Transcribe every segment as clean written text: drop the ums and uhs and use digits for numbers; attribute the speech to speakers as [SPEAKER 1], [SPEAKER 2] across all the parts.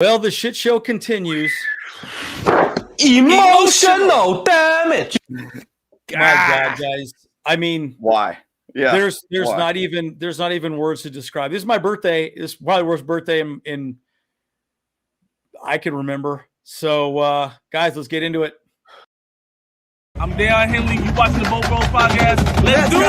[SPEAKER 1] Well, the shit show continues.
[SPEAKER 2] Emotional damage.
[SPEAKER 1] My God, guys. I mean,
[SPEAKER 3] why? Yeah.
[SPEAKER 1] There's
[SPEAKER 3] why?
[SPEAKER 1] not even words to describe. This is my birthday. This is probably the worst birthday in I can remember. So, guys, let's get into it.
[SPEAKER 4] I'm Dale Henley. You watching the Boat Bros podcast? Let's do it!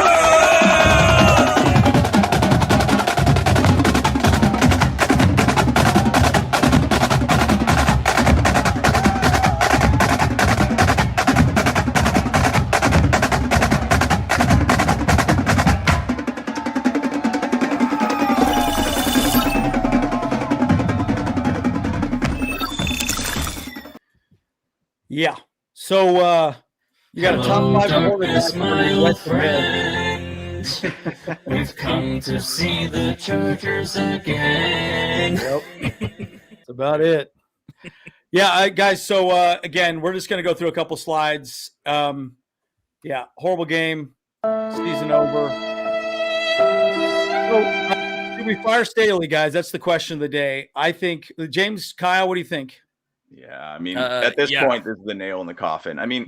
[SPEAKER 1] Yeah. So, you got a top five
[SPEAKER 5] darkness, my old friend. We've come to see the Chargers again.
[SPEAKER 1] Yep. That's about it. Yeah, guys. So again, we're just going to go through a couple slides. Yeah, horrible game, season over. So, should we fire Staley, guys? That's the question of the day. I think James, Kyle, what do you think?
[SPEAKER 3] Yeah, I mean, at this point, this is the nail in the coffin. I mean,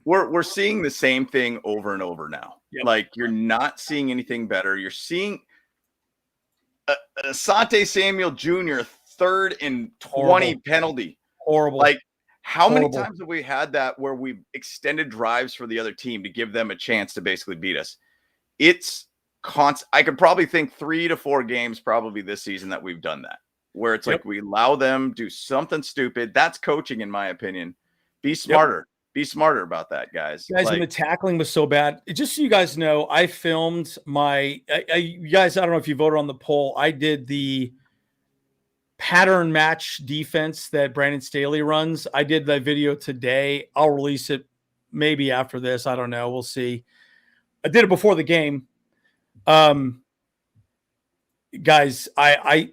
[SPEAKER 3] we're seeing the same thing over and over now.
[SPEAKER 1] Yep.
[SPEAKER 3] Like, you're not seeing anything better. You're seeing Asante Samuel Jr. 3rd and 20 penalty.
[SPEAKER 1] Horrible.
[SPEAKER 3] Like, how many times have we had that where we've extended drives for the other team to give them a chance to basically beat us? It's constant. I could probably think 3 to 4 games probably this season that we've done that, where it's like we allow them do something stupid. That's coaching, in my opinion. Be smarter. Be smarter about that, guys.
[SPEAKER 1] Guys, and the tackling was so bad. Just so you guys know, I filmed you guys, I don't know if you voted on the poll. I did the pattern match defense that Brandon Staley runs. I did that video today. I'll release it maybe after this. I don't know. We'll see. I did it before the game. Guys, I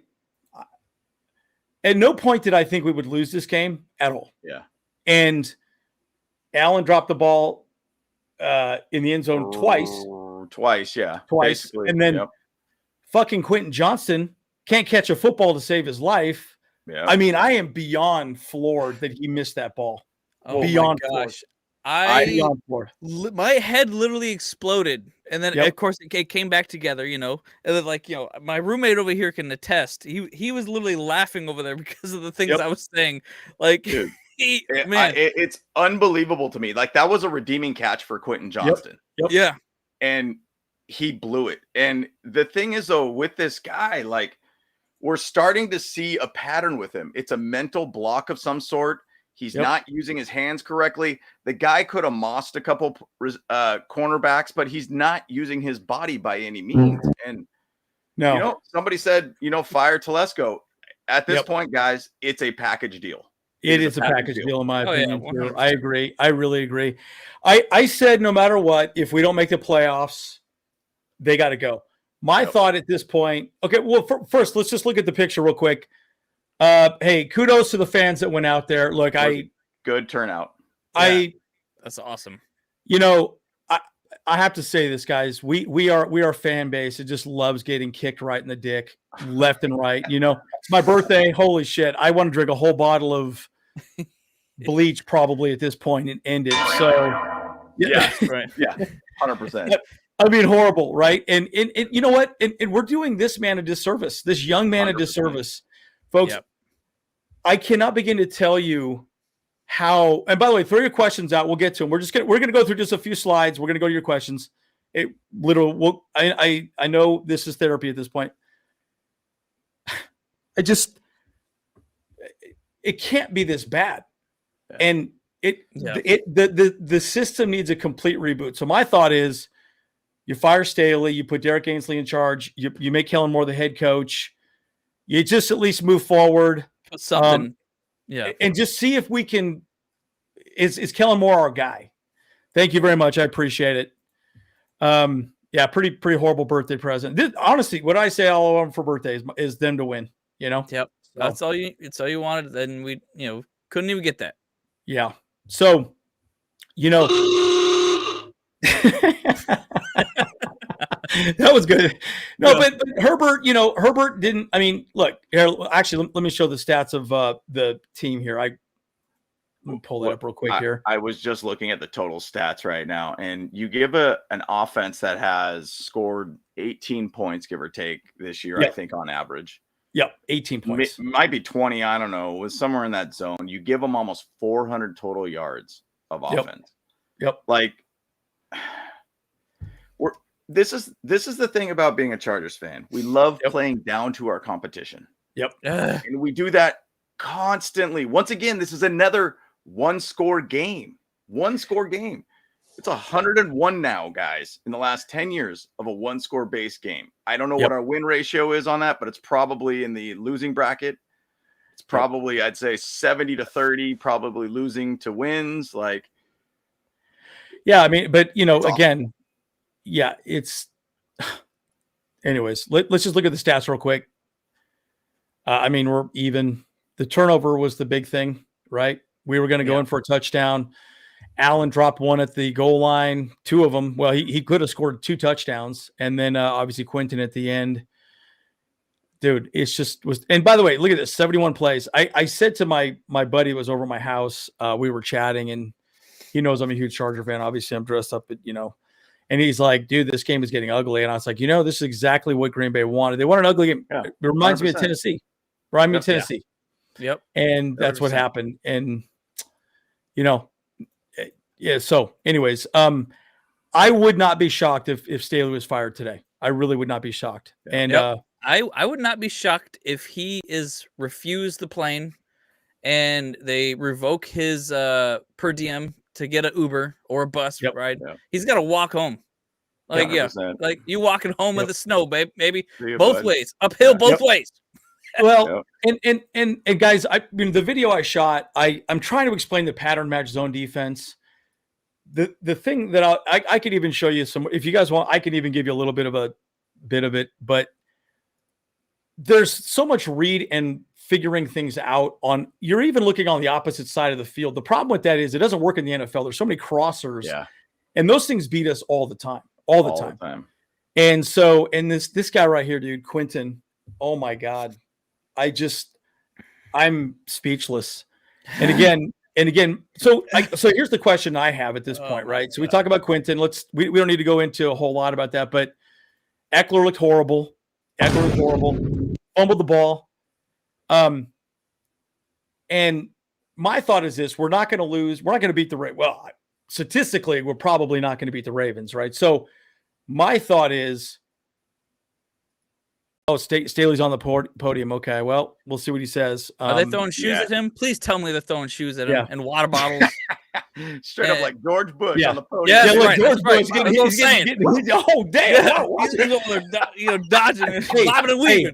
[SPEAKER 1] at no point did I think we would lose this game at all.
[SPEAKER 3] Yeah.
[SPEAKER 1] And Allen dropped the ball in the end zone twice.
[SPEAKER 3] Twice. Basically.
[SPEAKER 1] And then fucking Quinton Johnston can't catch a football to save his life.
[SPEAKER 3] Yeah.
[SPEAKER 1] I mean, I am beyond floored that he missed that ball.
[SPEAKER 2] Oh
[SPEAKER 1] beyond
[SPEAKER 2] my gosh.
[SPEAKER 1] beyond floored.
[SPEAKER 2] My head literally exploded. And then, of course, it came back together, And then, my roommate over here can attest. He was literally laughing over there because of the things I was saying. Like,
[SPEAKER 3] dude,
[SPEAKER 2] man.
[SPEAKER 3] It's unbelievable to me. Like, that was a redeeming catch for Quinton Johnston.
[SPEAKER 2] Yeah.
[SPEAKER 3] And he blew it. And the thing is, though, with this guy, like, we're starting to see a pattern with him. It's a mental block of some sort. He's not using his hands correctly. The guy could have mossed a couple cornerbacks, but he's not using his body by any means. And, somebody said, fire Telesco. At this point, guys, it's a package deal.
[SPEAKER 1] It is a package deal in my opinion. Yeah, I agree. I really agree. I said no matter what, if we don't make the playoffs, they got to go. My thought at this point, okay, well, first, let's just look at the picture real quick. Hey, kudos to the fans that went out there. Look,
[SPEAKER 3] good turnout.
[SPEAKER 2] That's awesome.
[SPEAKER 1] I have to say this, guys. We are fan base. It just loves getting kicked right in the dick, left and right. It's my birthday. Holy shit! I want to drink a whole bottle of bleach probably at this point and end it. So,
[SPEAKER 3] right, 100%.
[SPEAKER 1] I mean, horrible, right? And you know what? And we're doing this man a disservice, this young man 100%. A disservice, folks. Yep. I cannot begin to tell you how. And by the way, throw your questions out. We'll get to them. We're gonna go through just a few slides. We're gonna go to your questions. I know this is therapy at this point. It can't be this bad, and the system needs a complete reboot. So my thought is, you fire Staley, you put Derek Ainsley in charge, you make Kellen Moore the head coach, you just at least move forward.
[SPEAKER 2] Something,
[SPEAKER 1] and just see if we can. Is Kellen Moore our guy? Thank you very much. I appreciate it. Pretty horrible birthday present. Honestly, what I say all over for birthdays is them to win. Yep.
[SPEAKER 2] So. It's all you wanted. Then we, couldn't even get that.
[SPEAKER 1] Yeah. So, That was good. No, but Herbert, Herbert didn't. I mean, look here. Actually, let me show the stats of the team here. Let me pull that up real quick here.
[SPEAKER 3] I was just looking at the total stats right now, and you give an offense that has scored 18 points, give or take, this year. I think on average.
[SPEAKER 1] Yep, 18 points.
[SPEAKER 3] Might be 20. I don't know. It was somewhere in that zone. You give them almost 400 total yards of offense.
[SPEAKER 1] Yep.
[SPEAKER 3] Like, this is the thing about being a Chargers fan. We love playing down to our competition.
[SPEAKER 1] Yep.
[SPEAKER 3] And we do that constantly. Once again, this is another one-score game. One-score game. It's 101 now, guys, in the last 10 years of a one-score base game. I don't know what our win ratio is on that, but it's probably in the losing bracket. It's probably, I'd say, 70-30, probably losing to wins. Like,
[SPEAKER 1] yeah, I mean, but again, yeah, it's. Anyways, let's just look at the stats real quick. I mean, we're even. The turnover was the big thing, right? We were going to go in for a touchdown. Allen dropped one at the goal line, two of them. Well, he could have scored 2 touchdowns. And then obviously Quinton at the end. Dude, it's just was. And by the way, look at this, 71 plays. I said to my buddy who was over at my house, we were chatting, and he knows I'm a huge Charger fan. Obviously, I'm dressed up, and he's like, dude, this game is getting ugly. And I was like, this is exactly what Green Bay wanted. They want an ugly game. Yeah, it reminds 100%. Me of Tennessee. Reminds me of Tennessee.
[SPEAKER 2] Yep.
[SPEAKER 1] And that's 100%. What happened. And, so anyways, I would not be shocked if Staley was fired today. I really would not be shocked. And
[SPEAKER 2] I would not be shocked if he is refused the plane and they revoke his per diem to get an Uber or a bus ride. Yep. He's got to walk home. Like, 100%. Like you walking home in the snow, babe, maybe both ways, uphill both ways.
[SPEAKER 1] Well, and guys, the video I shot, I'm trying to explain the pattern match zone defense. The thing that I could even show you some, if you guys want, I can even give you a little bit of it, but there's so much read and figuring things out on, you're even looking on the opposite side of the field. The problem with that is it doesn't work in the NFL. There's so many crossers and those things beat us all the time. And so, and this guy right here, dude, Quinton, oh my God. I'm speechless. And again, so here's the question I have at this point, right? So we talk about Quinton. We don't need to go into a whole lot about that, but Eckler looked horrible. Fumbled the ball. And my thought is this: we're not going to lose. We're not going to beat the Ravens. Well, statistically, we're probably not going to beat the Ravens, right? So my thought is, Staley's on the podium. Okay, well, we'll see what he says.
[SPEAKER 2] Are they throwing shoes at him? Please tell me they're throwing shoes at him and water bottles.
[SPEAKER 3] Straight up like George Bush on the podium.
[SPEAKER 2] Yeah,
[SPEAKER 1] like George Bush.
[SPEAKER 2] Oh, damn. He's dodging and bobbing and weaving.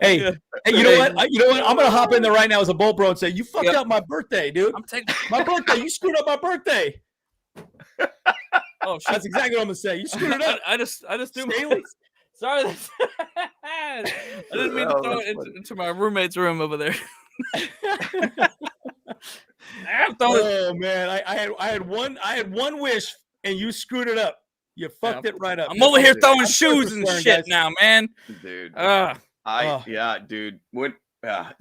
[SPEAKER 1] Hey, you know what? I'm going to hop in there right now as a Bolt Bro and say, you fucked up my birthday, dude.
[SPEAKER 2] I'm taking
[SPEAKER 1] my birthday. You screwed up my birthday.
[SPEAKER 2] Oh, shit.
[SPEAKER 1] That's exactly what I'm going to say. You screwed it up.
[SPEAKER 2] I just threw my... Sorry, I didn't mean to throw it into my roommate's room over there.
[SPEAKER 1] Oh man, I had one wish and you screwed it up. You fucked it right up.
[SPEAKER 2] I'm over here throwing shoes and shit now, man.
[SPEAKER 3] Dude, dude.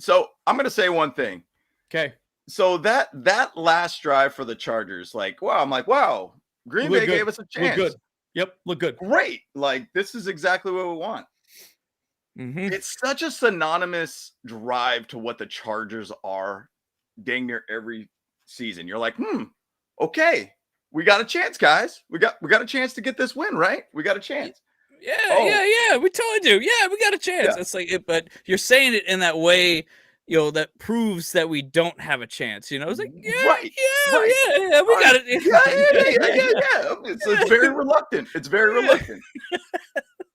[SPEAKER 3] So I'm gonna say one thing.
[SPEAKER 1] Okay.
[SPEAKER 3] So that last drive for the Chargers, wow, Green Bay gave us a chance.
[SPEAKER 1] Good. Yep, look good.
[SPEAKER 3] Great. Like, this is exactly what we want.
[SPEAKER 2] Mm-hmm.
[SPEAKER 3] It's such a synonymous drive to what the Chargers are dang near every season. You're like, okay, we got a chance, guys. We got a chance to get this win, right? We got a chance.
[SPEAKER 2] Yeah. We totally do. Yeah, we got a chance.
[SPEAKER 3] Yeah.
[SPEAKER 2] It's like, but you're saying it in that way, that proves that we don't have a chance. It's like, we got it.
[SPEAKER 3] Yeah. It's very reluctant.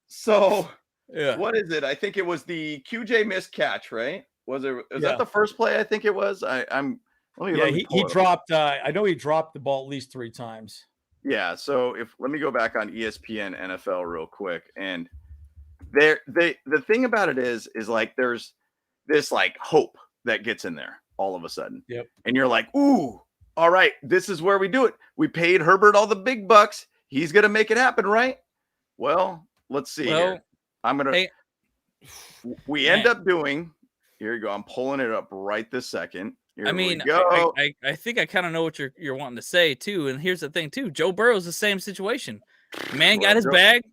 [SPEAKER 3] So, what is it? I think it was the QJ missed catch, right? Was that the first play? I think it was.
[SPEAKER 1] He dropped. I know he dropped the ball at least 3 times.
[SPEAKER 3] Yeah. So let me go back on ESPN NFL real quick, and the thing about it is like there's this like hope that gets in there all of a sudden.
[SPEAKER 1] Yep.
[SPEAKER 3] And you're like, ooh, all right, this is where we do it. We paid Herbert all the big bucks. He's going to make it happen, right? Well, let's see here. I'm gonna.
[SPEAKER 2] Hey,
[SPEAKER 3] we end up doing. Here you go. I'm pulling it up right this second. Here we
[SPEAKER 2] go. I think I kind of know what you're wanting to say too. And here's the thing too. Joe Burrow's the same situation. Man got his bag,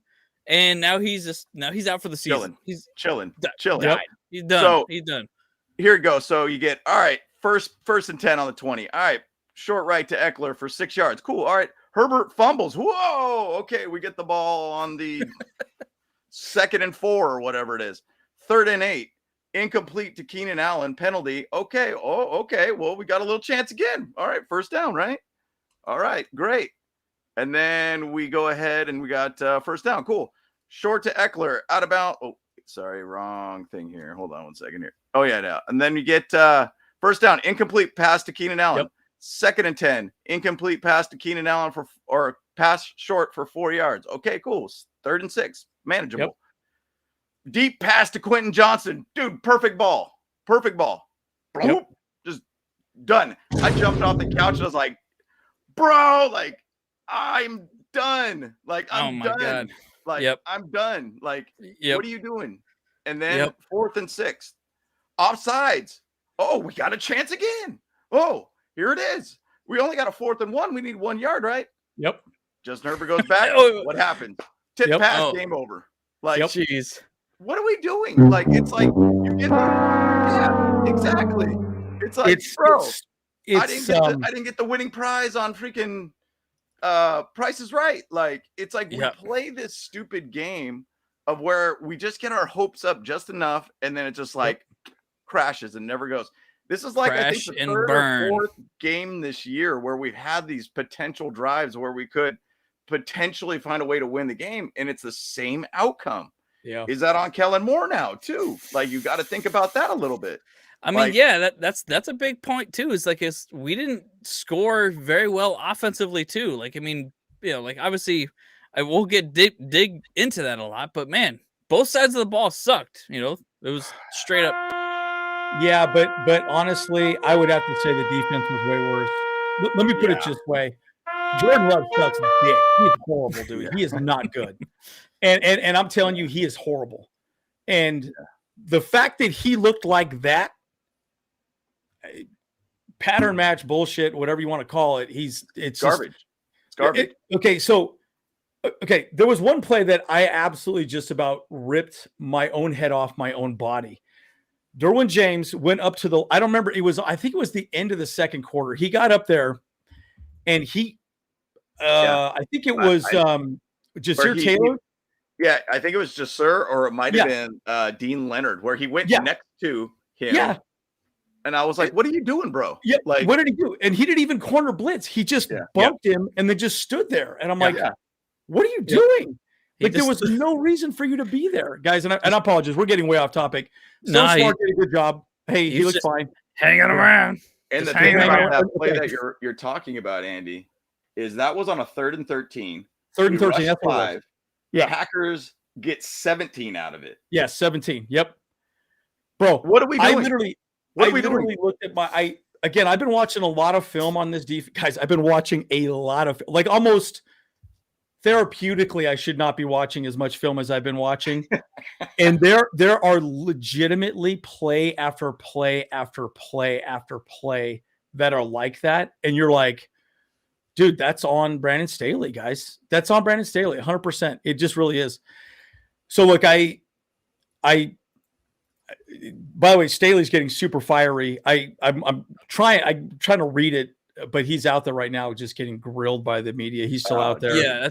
[SPEAKER 2] and now he's out for the season. He's chilling.
[SPEAKER 3] Yep.
[SPEAKER 2] He's done.
[SPEAKER 3] So,
[SPEAKER 2] he's done.
[SPEAKER 3] Here you go. So you get first and 10 on the 20. All right, short right to Eckler for 6 yards. Cool. All right, Herbert fumbles. Whoa. Okay, we get the ball on the 2nd and 4 or whatever it is. 3rd and 8. Incomplete to Keenan Allen, penalty. Okay. Oh, okay. Well, we got a little chance again. All right. First down, right? All right. Great. And then we go ahead and we got first down. Cool. Short to Eckler, out of bounds. Oh, sorry. Wrong thing here. Hold on 1 second here. Oh, yeah. And then you get first down, incomplete pass to Keenan Allen. Yep. 2nd and 10, incomplete pass to Keenan Allen or pass short for 4 yards. Okay, cool. 3rd and 6, manageable. Yep. Deep pass to Quinton Johnston. Dude, perfect ball. Yep. Just done. I jumped off the couch and I was like, bro, like, I'm done. Like, I'm done. God. Like, I'm done. Like, what are you doing? And then 4th and 6. Offsides. Oh, we got a chance again. Oh, here it is. We only got a 4th and 1. We need 1 yard, right?
[SPEAKER 1] Yep.
[SPEAKER 3] Justin Herbert goes back. What happens? Tip pass, game over. Like,
[SPEAKER 2] jeez.
[SPEAKER 3] What are we doing? Like, it's like you get exactly. It's like, I didn't get the winning prize on freaking Price is Right. Like, it's like we play this stupid game of where we just get our hopes up just enough, and then it just like crashes and never goes. This is like I think the 3rd or 4th game this year where we've had these potential drives where we could potentially find a way to win the game, and it's the same outcome.
[SPEAKER 1] Yeah.
[SPEAKER 3] Is that on Kellen Moore now too? Like, you got to think about that a little bit.
[SPEAKER 2] I mean, that's a big point too. Is like, we didn't score very well offensively too. Like, I mean, like obviously I will dig into that a lot, but man, both sides of the ball sucked. It was straight up.
[SPEAKER 1] Yeah. But honestly, I would have to say the defense was way worse. Let me put it this way. Jordan Love sucks dick. He's horrible, dude. He is not good. And I'm telling you, he is horrible. And the fact that he looked like that, pattern match bullshit, whatever you want to call it, it's
[SPEAKER 3] garbage. It's garbage.
[SPEAKER 1] Okay. There was one play that I absolutely just about ripped my own head off my own body. Derwin James went up to I don't remember. I think it was the end of the 2nd quarter. He got up there and I think it was Jasir Taylor.
[SPEAKER 3] Yeah, I think it was Jasir, or it might have been Dean Leonard, where he went next to him. Yeah. And I was like, what are you doing, bro?
[SPEAKER 1] Yeah. Like, what did he do? And he didn't even corner blitz. He just bumped him and then just stood there. And I'm like, what are you doing? Like, there was no reason for you to be there, guys. And I apologize. We're getting way off topic. Smart did a good job. Hey, he looks fine.
[SPEAKER 2] Hanging around.
[SPEAKER 3] And the thing about that play that you're talking about, Andy, is that was on a 3rd and 13.
[SPEAKER 1] 3rd and 13. That's 5.
[SPEAKER 3] Yeah. Packers get 17 out of it.
[SPEAKER 1] Yeah, 17. Yep. Bro,
[SPEAKER 3] what are we doing?
[SPEAKER 1] I literally looked at I've been watching a lot of film on this defense. Guys, I've been watching a lot of, like, almost therapeutically, I should not be watching as much film as I've been watching. And there are legitimately play after play after play after play that are like that. And you're like, dude, that's on Brandon Staley, guys. That's on Brandon Staley, 100%. It just really is. So look, I by the way, Staley's getting super fiery. I'm trying to read it, but he's out there right now, just getting grilled by the media. He's still out there.
[SPEAKER 2] Yeah,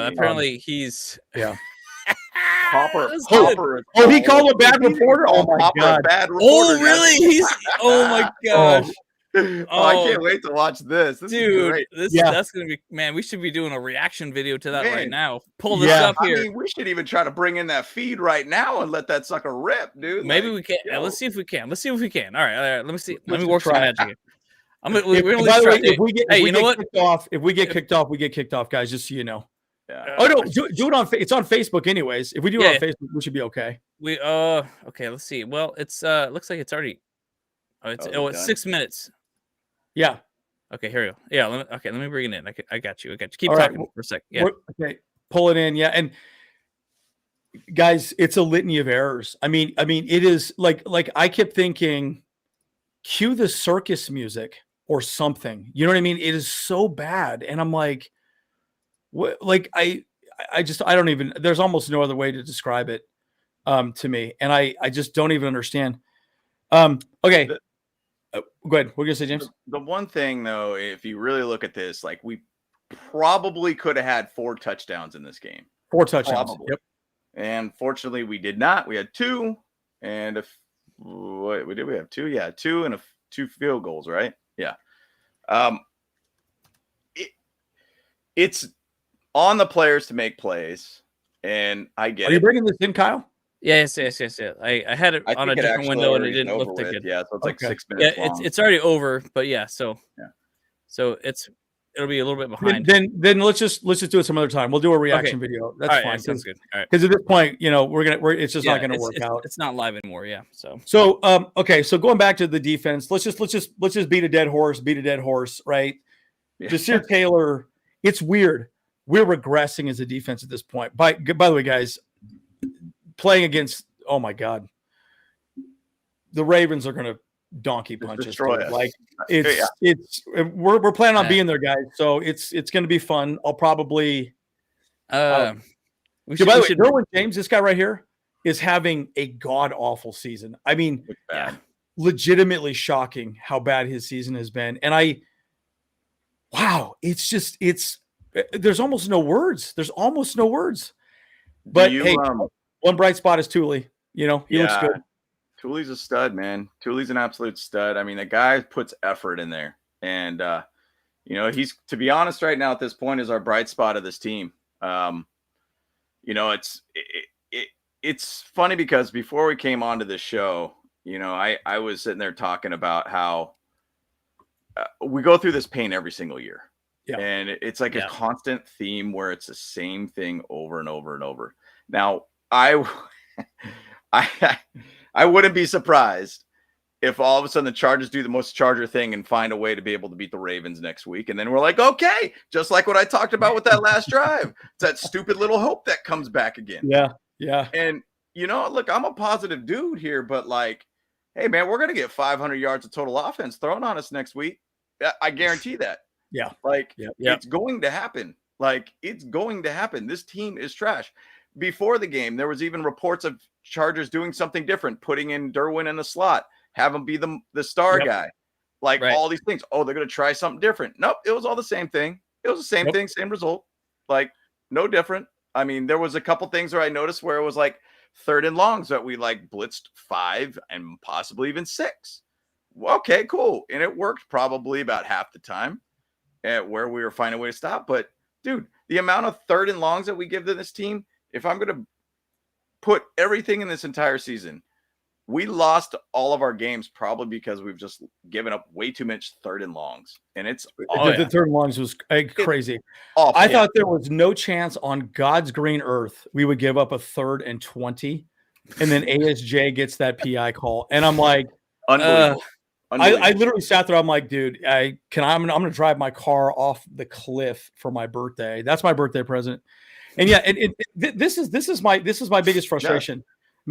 [SPEAKER 2] apparently he's
[SPEAKER 3] Hopper.
[SPEAKER 1] Oh, he called a bad reporter. Oh my god.
[SPEAKER 3] Bad reporter.
[SPEAKER 2] Oh, really? Oh my gosh.
[SPEAKER 3] I can't wait to watch this. This is great.
[SPEAKER 2] That's gonna be, man. We should be doing a reaction video to that right now. Pull this up here.
[SPEAKER 3] I mean, we should even try to bring in that feed right now and let that sucker rip, dude.
[SPEAKER 2] Maybe we can. Let's see if we can. All right. Let me see. Let me work some magic. If
[SPEAKER 1] we get kicked off, we get kicked off, guys. Just so you know.
[SPEAKER 3] Yeah.
[SPEAKER 1] Oh no, do it on. It's on Facebook, anyways. If we do it on Facebook, we should be okay.
[SPEAKER 2] Okay. Let's see. Well, it's looks like it's already. It's 6 minutes.
[SPEAKER 1] Yeah.
[SPEAKER 2] Okay, here we go. Yeah. Let me bring it in. I got you. Keep talking for a sec. Yeah.
[SPEAKER 1] Okay. Pull it in. Yeah. And guys, it's a litany of errors. I mean, it is like I kept thinking, cue the circus music or something. You know what I mean? It is so bad, and I'm like, what? Like I don't even. There's almost no other way to describe it to me, and I just don't even understand. Okay, go ahead. What are you gonna say, James?
[SPEAKER 3] The one thing though, if you really look at this, like we probably could have had 4 touchdowns in this game.
[SPEAKER 1] 4 touchdowns.
[SPEAKER 3] Probably.
[SPEAKER 1] Yep.
[SPEAKER 3] And fortunately, we did not. We had 2, and what did we have? 2? Yeah, 2 and 2 field goals, right? Yeah. It's on the players to make plays, and I get it.
[SPEAKER 1] Are you bringing this in, Kyle?
[SPEAKER 2] Yes. I had it on a different window and it didn't look that good.
[SPEAKER 3] Yeah, so it's like 6 minutes.
[SPEAKER 2] Yeah, it's already over, but yeah. So it'll be a little bit behind.
[SPEAKER 1] Then let's just do it some other time. We'll do a reaction video. That's fine.
[SPEAKER 2] Right, sounds good. All right.
[SPEAKER 1] Because at this point, it's just not gonna work out.
[SPEAKER 2] It's not live anymore. Yeah.
[SPEAKER 1] So okay. So going back to the defense, let's just beat a dead horse. Right?
[SPEAKER 3] Yeah.
[SPEAKER 1] Jasir Taylor. It's weird. We're regressing as a defense at this point. By the way, guys, playing against, oh my God, the Ravens are going to donkey punch us. Like we're planning on being there, guys. So it's going to be fun. I'll probably. By the way, Derwin James, this guy right here, is having a god awful season. I mean, legitimately shocking how bad his season has been. And there's almost no words. But hey, one bright spot is Thule. He looks good.
[SPEAKER 3] Thule's a stud, man. Thule's an absolute stud. I mean, the guy puts effort in there. And, he's, to be honest, right now at this point is our bright spot of this team. It's funny because before we came onto this show, I was sitting there talking about how we go through this pain every single year. Yeah. And it's like a constant theme where it's the same thing over and over and over. Now, I wouldn't be surprised if all of a sudden the Chargers do the most Charger thing and find a way to be able to beat the Ravens next week. And then we're like, okay, just like what I talked about with that last drive. It's that stupid little hope that comes back again.
[SPEAKER 1] Yeah. Yeah.
[SPEAKER 3] And, look, I'm a positive dude here, but like, hey, man, we're going to get 500 yards of total offense thrown on us next week. I guarantee that.
[SPEAKER 1] Yeah.
[SPEAKER 3] Like, it's going to happen. This team is trash. Before the game, there was even reports of Chargers doing something different, putting in Derwin in the slot, have him be the star guy. Like all these things. Oh, they're going to try something different. Nope. It was all the same thing. It was the same thing, same result. Like, no different. I mean, there was a couple things where I noticed where it was like 3rd and longs that we like blitzed 5 and possibly even 6. Well, okay, cool. And it worked probably about half the time at where we were finding a way to stop. But dude, the amount of 3rd and longs that we give to this team, if I'm going to put everything in this entire season, we lost all of our games probably because we've just given up way too much 3rd and longs. And it's
[SPEAKER 1] the 3rd and longs was crazy. I thought there was no chance on God's green earth we would give up a 3rd and 20, and then ASJ gets that PI call, and I'm like,
[SPEAKER 3] unbelievable.
[SPEAKER 1] I literally sat there. I'm like, dude, I'm going to drive my car off the cliff for my birthday. That's my birthday present. And this is my biggest frustration.
[SPEAKER 3] Yeah.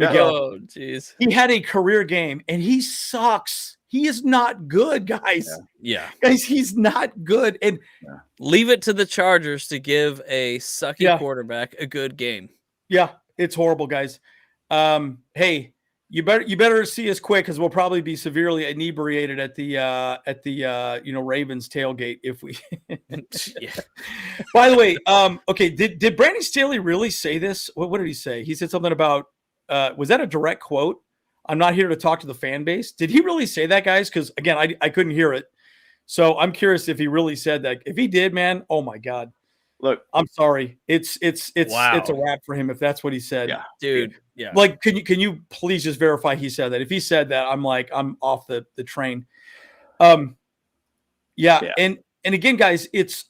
[SPEAKER 1] Miguel,
[SPEAKER 2] oh, jeez.
[SPEAKER 1] He had a career game and he sucks. He is not good, guys.
[SPEAKER 2] Yeah.
[SPEAKER 1] Guys, he's not good. And
[SPEAKER 2] leave it to the Chargers to give a sucky quarterback a good game.
[SPEAKER 1] Yeah, it's horrible, guys. Hey, you better see us quick because we'll probably be severely inebriated at the Ravens tailgate if we. By the way, okay, did Brandon Staley really say this? What did he say? He said something about was that a direct quote? I'm not here to talk to the fan base. Did he really say that, guys? Because again, I couldn't hear it, so I'm curious if he really said that. If he did, man, oh my God.
[SPEAKER 3] Look,
[SPEAKER 1] I'm sorry. It's a wrap for him if that's what he said.
[SPEAKER 2] Yeah, dude. Yeah.
[SPEAKER 1] Like, can you please just verify he said that? If he said that, I'm off the train. Yeah. And again, guys, it's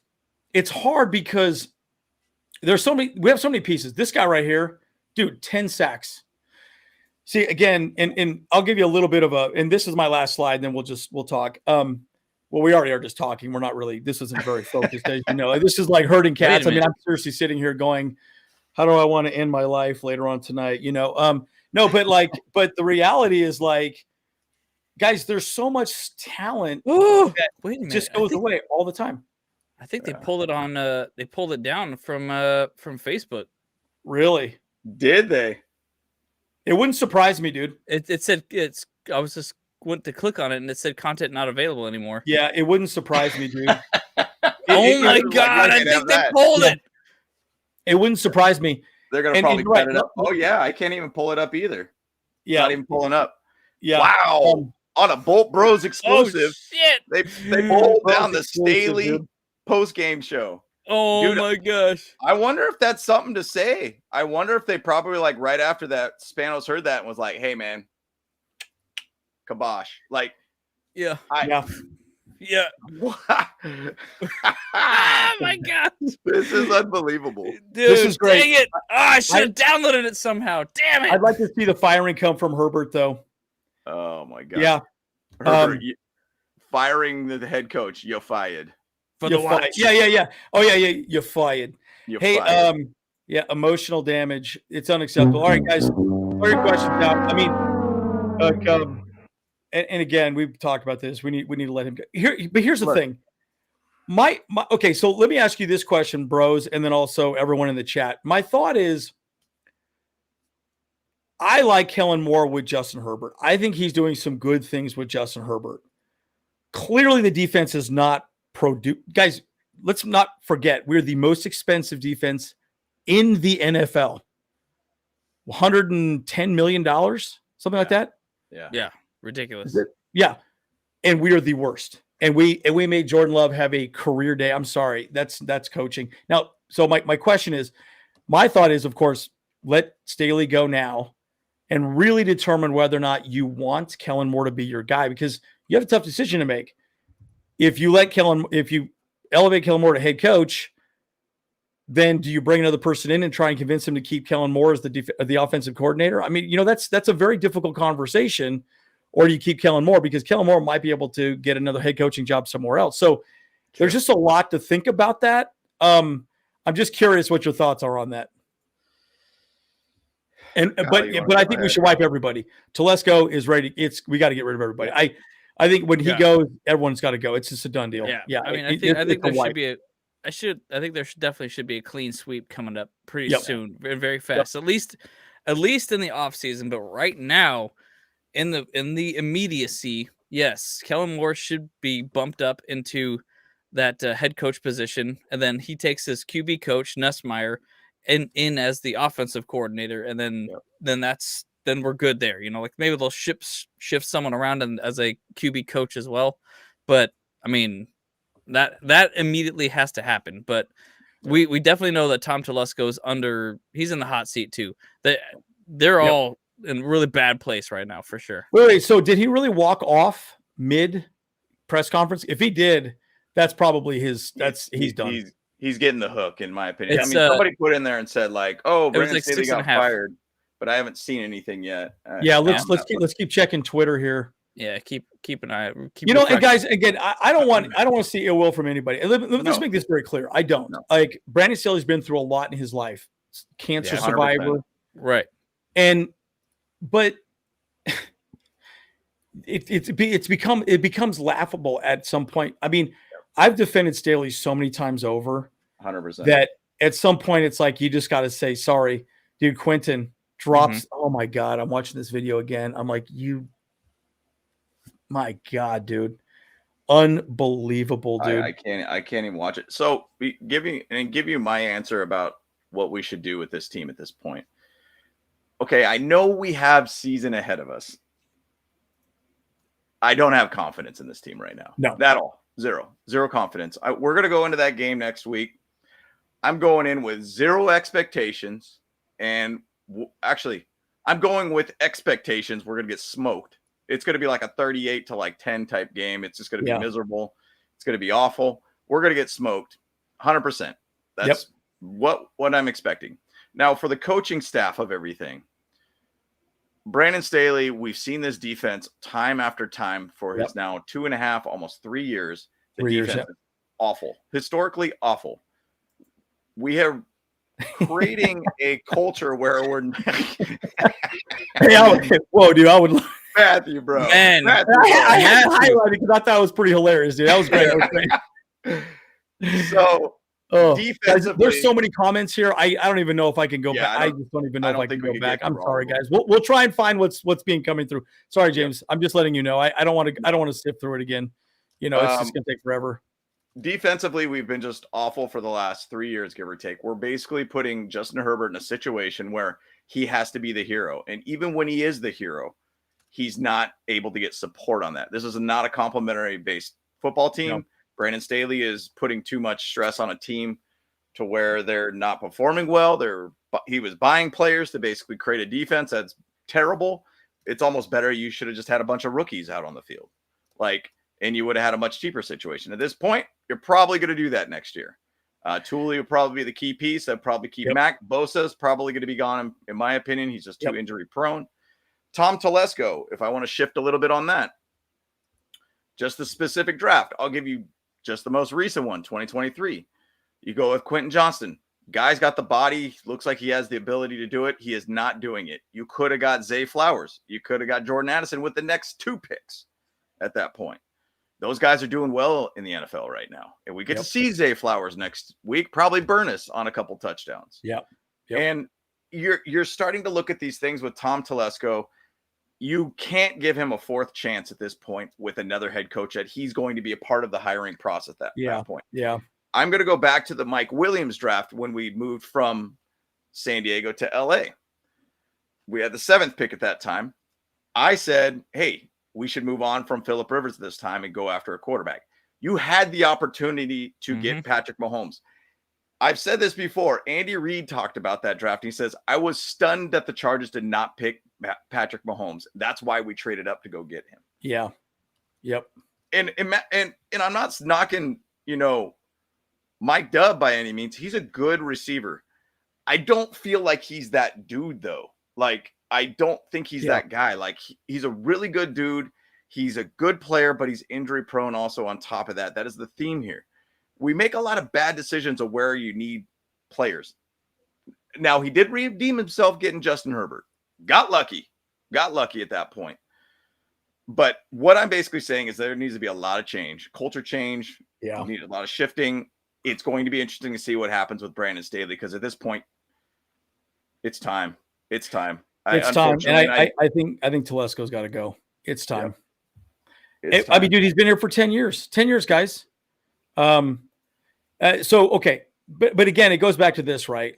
[SPEAKER 1] hard because we have so many pieces. This guy right here, dude, 10 sacks. See, again, and I'll give you a little bit of and this is my last slide, then we'll talk. Well, we already are just talking. We're not really, this isn't very focused, as you know. This is like herding cats. I mean, I'm seriously sitting here going, how do I want to end my life later on tonight? No, but but the reality is like, guys, there's so much talent that
[SPEAKER 2] wait a minute.
[SPEAKER 1] just goes away all the time.
[SPEAKER 2] I think they pulled it on. They pulled it down from Facebook.
[SPEAKER 1] Really?
[SPEAKER 3] Did they?
[SPEAKER 1] It wouldn't surprise me, dude.
[SPEAKER 2] It said I was just went to click on it and it said content not available anymore.
[SPEAKER 1] Yeah, it wouldn't surprise me, dude.
[SPEAKER 2] Oh my god! I think they pulled it.
[SPEAKER 1] It wouldn't surprise me.
[SPEAKER 3] They're gonna probably cut it up. Oh yeah, I can't even pull it up either.
[SPEAKER 1] Yeah,
[SPEAKER 3] not even pulling up.
[SPEAKER 1] Yeah.
[SPEAKER 3] Wow. On a Bolt Bros exclusive.
[SPEAKER 2] Oh, shit.
[SPEAKER 3] They pulled down the Staley post-game show.
[SPEAKER 2] Oh, dude, my gosh.
[SPEAKER 3] I wonder if that's something to say. I wonder if they probably like right after that, Spanos heard that and was like, hey man, kibosh. Like,
[SPEAKER 2] yeah.
[SPEAKER 1] Yeah.
[SPEAKER 2] Oh my god.
[SPEAKER 3] This is unbelievable.
[SPEAKER 2] Dude,
[SPEAKER 1] this is great.
[SPEAKER 2] Dang it. Oh, I should have downloaded it somehow. Damn it.
[SPEAKER 1] I'd like to see the firing come from Herbert, though.
[SPEAKER 3] Oh my god.
[SPEAKER 1] Yeah.
[SPEAKER 3] Herbert, firing the head coach, you're fired.
[SPEAKER 2] For the watch.
[SPEAKER 1] Yeah. Oh yeah. You're fired.
[SPEAKER 3] You're
[SPEAKER 1] hey,
[SPEAKER 3] fired.
[SPEAKER 1] Yeah, emotional damage. It's unacceptable. All right, guys. 30 questions now. I mean, and again, we've talked about this. We need to let him go. But here's the thing. Okay, so let me ask you this question, bros, and then also everyone in the chat. My thought is, I like Kellen Moore with Justin Herbert. I think he's doing some good things with Justin Herbert. Clearly, the defense is not guys, let's not forget, we're the most expensive defense in the NFL. $110 million, something like that.
[SPEAKER 2] Yeah. Ridiculous.
[SPEAKER 1] Yeah. And we are the worst. And we made Jordan Love have a career day. I'm sorry. That's coaching. Now, so my question is, my thought is, of course, let Staley go now and really determine whether or not you want Kellen Moore to be your guy, because you have a tough decision to make. If you elevate Kellen Moore to head coach, then do you bring another person in and try and convince him to keep Kellen Moore as the offensive coordinator? I mean, that's a very difficult conversation. Or do you keep Kellen Moore, because Kellen Moore might be able to get another head coaching job somewhere else? So there's just a lot to think about that. I'm just curious what your thoughts are on that. But I think we should wipe everybody. Telesco is ready. We got to get rid of everybody. I think when he goes, everyone's got to go. It's just a done deal. Yeah.
[SPEAKER 2] I mean, I think there should be I think there definitely should be a clean sweep coming up pretty soon, very fast. At least in the off season. But right now, in the immediacy, yes, Kellen Moore should be bumped up into that head coach position, and then he takes his QB coach Nussmeier in as the offensive coordinator, and then then we're good there. Like maybe they'll shift someone around as a QB coach as well. But I mean, that immediately has to happen. But we definitely know that Tom Telesco's he's in the hot seat too. They're all in a really bad place right now for sure.
[SPEAKER 1] Wait, so did he really walk off mid press conference? If he did, that's probably he's done.
[SPEAKER 3] He's getting the hook, in my opinion. Somebody put in there and said like, "Oh, Brandon Staley got fired," but I haven't seen anything yet.
[SPEAKER 1] Let's keep checking Twitter here.
[SPEAKER 2] Yeah, keep an eye.
[SPEAKER 1] And guys, again, I don't want to see ill will from anybody. Let's make this very clear. I don't. Like, Brandon Staley's been through a lot in his life. Cancer survivor,
[SPEAKER 2] right?
[SPEAKER 1] But it becomes laughable at some point. I mean, I've defended Staley so many times over,
[SPEAKER 3] 100%,
[SPEAKER 1] that at some point it's like you just got to say sorry, dude. Quinton drops. Mm-hmm. Oh my god, I'm watching this video again. I'm like, my god, dude, unbelievable, dude.
[SPEAKER 3] I can't even watch it. So give you my answer about what we should do with this team at this point. Okay, I know we have season ahead of us. I don't have confidence in this team right now.
[SPEAKER 1] No,
[SPEAKER 3] at all. Zero confidence. We're going to go into that game next week. I'm going in with zero expectations. And actually, I'm going with expectations. We're going to get smoked. It's going to be like a 38-10 type game. It's just going to be miserable. It's going to be awful. We're going to get smoked 100%. That's what I'm expecting. Now, for the coaching staff of everything, Brandon Staley, we've seen this defense time after time for his now 2.5, almost 3 years. The defense is awful, historically awful. We have creating a culture where we're
[SPEAKER 1] whoa, dude, I would
[SPEAKER 3] Matthew, bro.
[SPEAKER 2] Man,
[SPEAKER 3] Matthew,
[SPEAKER 1] I had to highlight it because I thought it was pretty hilarious, dude. That was great.
[SPEAKER 3] So defensively,
[SPEAKER 1] there's so many comments here. I don't even know if I can go back. I just don't even know if I can go back. I'm sorry, guys. We'll try and find what's being coming through. Sorry, James. I'm just letting you know. I don't want to sift through it again. You know, it's just gonna take forever.
[SPEAKER 3] Defensively, we've been just awful for the last 3 years, give or take. We're basically putting Justin Herbert in a situation where he has to be the hero. And even when he is the hero, he's not able to get support on that. This is not a complimentary based football team. No. Brandon Staley is putting too much stress on a team to where they're not performing well. He was buying players to basically create a defense that's terrible. It's almost better. You should have just had a bunch of rookies out on the field. And you would have had a much cheaper situation. At this point, you're probably going to do that next year. Thule will probably be the key piece. They'll probably keep Mac. Bosa's probably going to be gone, in my opinion. He's just too injury prone. Tom Telesco, if I want to shift a little bit on that, just the specific draft, I'll give you just the most recent one, 2023. You go with Quinton Johnston. Guy's got the body. Looks like he has the ability to do it. He is not doing it. You could have got Zay Flowers. You could have got Jordan Addison with the next 2 picks at that point. Those guys are doing well in the NFL right now. And we get to see Zay Flowers next week, probably Burness on a couple touchdowns. And you're starting to look at these things with Tom Telesco. You can't give him a 4th chance at this point with another head coach that he's going to be a part of the hiring process at that point. I'm going to go back to the Mike Williams draft when we moved from San Diego to LA. We had the 7th pick at that time. I said, hey, we should move on from Phillip Rivers this time and go after a quarterback. You had the opportunity to get Patrick Mahomes. I've said this before. Andy Reid talked about that draft. He says, I was stunned that the Chargers did not pick Patrick Mahomes. That's why we traded up to go get him. And I'm not knocking, Mike Dubb by any means. He's a good receiver. I don't feel like he's that dude, though. I don't think he's that guy. He's a really good dude. He's a good player, but he's injury prone also on top of that. That is the theme here. We make a lot of bad decisions of where you need players. Now, he did redeem himself getting Justin Herbert. Got lucky at that point. But what I'm basically saying is there needs to be a lot of change, culture change. You need a lot of shifting. It's going to be interesting to see what happens with Brandon Staley, because at this point, it's time. It's time.
[SPEAKER 1] It's time. And I think Telesco's got to go. It's time. I mean, dude, he's been here for 10 years. 10 years, guys. Okay. But again, it goes back to this, right?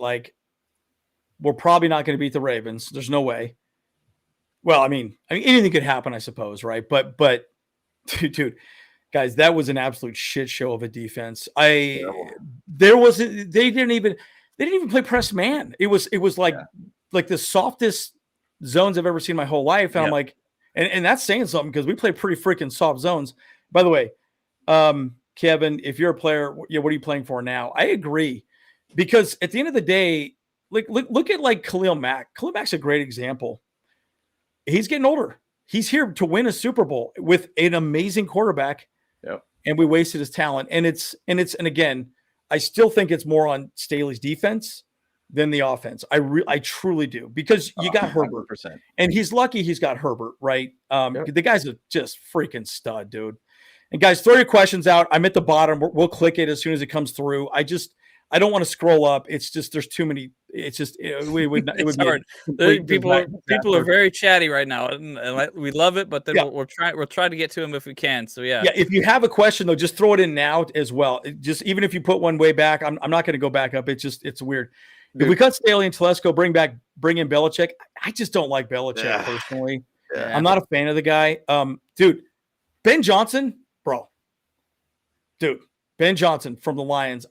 [SPEAKER 1] We're probably not going to beat the Ravens. There's no way. Well, I mean, anything could happen, I suppose, right? But dude, guys, that was an absolute shit show of a defense. They didn't even play press man. It was like the softest zones I've ever seen in my whole life. And I'm like, and that's saying something, because we play pretty freaking soft zones. By the way, Kevin, if you're a player, what are you playing for now? I agree, because at the end of the day, look at Khalil Mack. Khalil Mack's a great example. He's getting older. He's here to win a Super Bowl with an amazing quarterback. And we wasted his talent. And again, I still think it's more on Staley's defense than the offense. I truly do, because you got Herbert,
[SPEAKER 3] 100%.
[SPEAKER 1] And he's lucky he's got Herbert, right? The guy's a just freaking stud, dude. And guys, throw your questions out. I'm at the bottom. We'll click it as soon as it comes through. I don't want to scroll up. It's just, there's too many. It's just, it would
[SPEAKER 2] hard. People are very chatty right now, and we love it, but then we'll try to get to them if we can. So
[SPEAKER 1] if you have a question though, just throw it in now as well. Just even if you put one way back, I'm not going to go back up. It's weird. Dude. If we cut Staley and Telesco, bring in Belichick. I just don't like Belichick personally. I'm not a fan of the guy. Dude, Ben Johnson, bro. Dude, Ben Johnson from the Lions.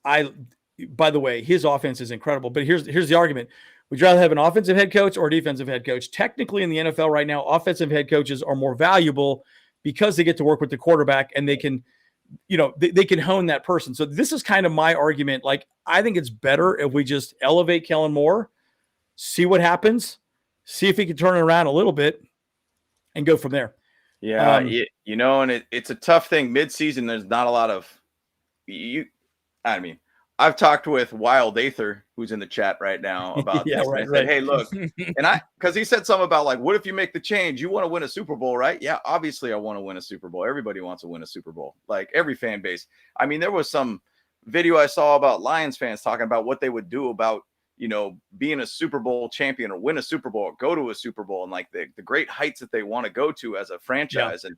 [SPEAKER 1] By the way, his offense is incredible. But here's the argument. Would you rather have an offensive head coach or a defensive head coach? Technically, in the NFL right now, offensive head coaches are more valuable because they get to work with the quarterback and they can, they can hone that person. So this is kind of my argument. I think it's better if we just elevate Kellen Moore, see what happens, see if he can turn it around a little bit, and go from there.
[SPEAKER 3] And it's a tough thing. Mid-season, there's not a lot of I've talked with Wild Aether, who's in the chat right now, about
[SPEAKER 1] Yeah,
[SPEAKER 3] this.
[SPEAKER 1] right,
[SPEAKER 3] And I said,
[SPEAKER 1] right.
[SPEAKER 3] hey, look, because he said something about like, what if you make the change? You want to win a Super Bowl, right? Yeah, obviously I want to win a Super Bowl. Everybody wants to win a Super Bowl, like every fan base. I mean, there was some video I saw about Lions fans talking about what they would do about, being a Super Bowl champion or win a Super Bowl, or go to a Super Bowl, and like the great heights that they want to go to as a franchise, and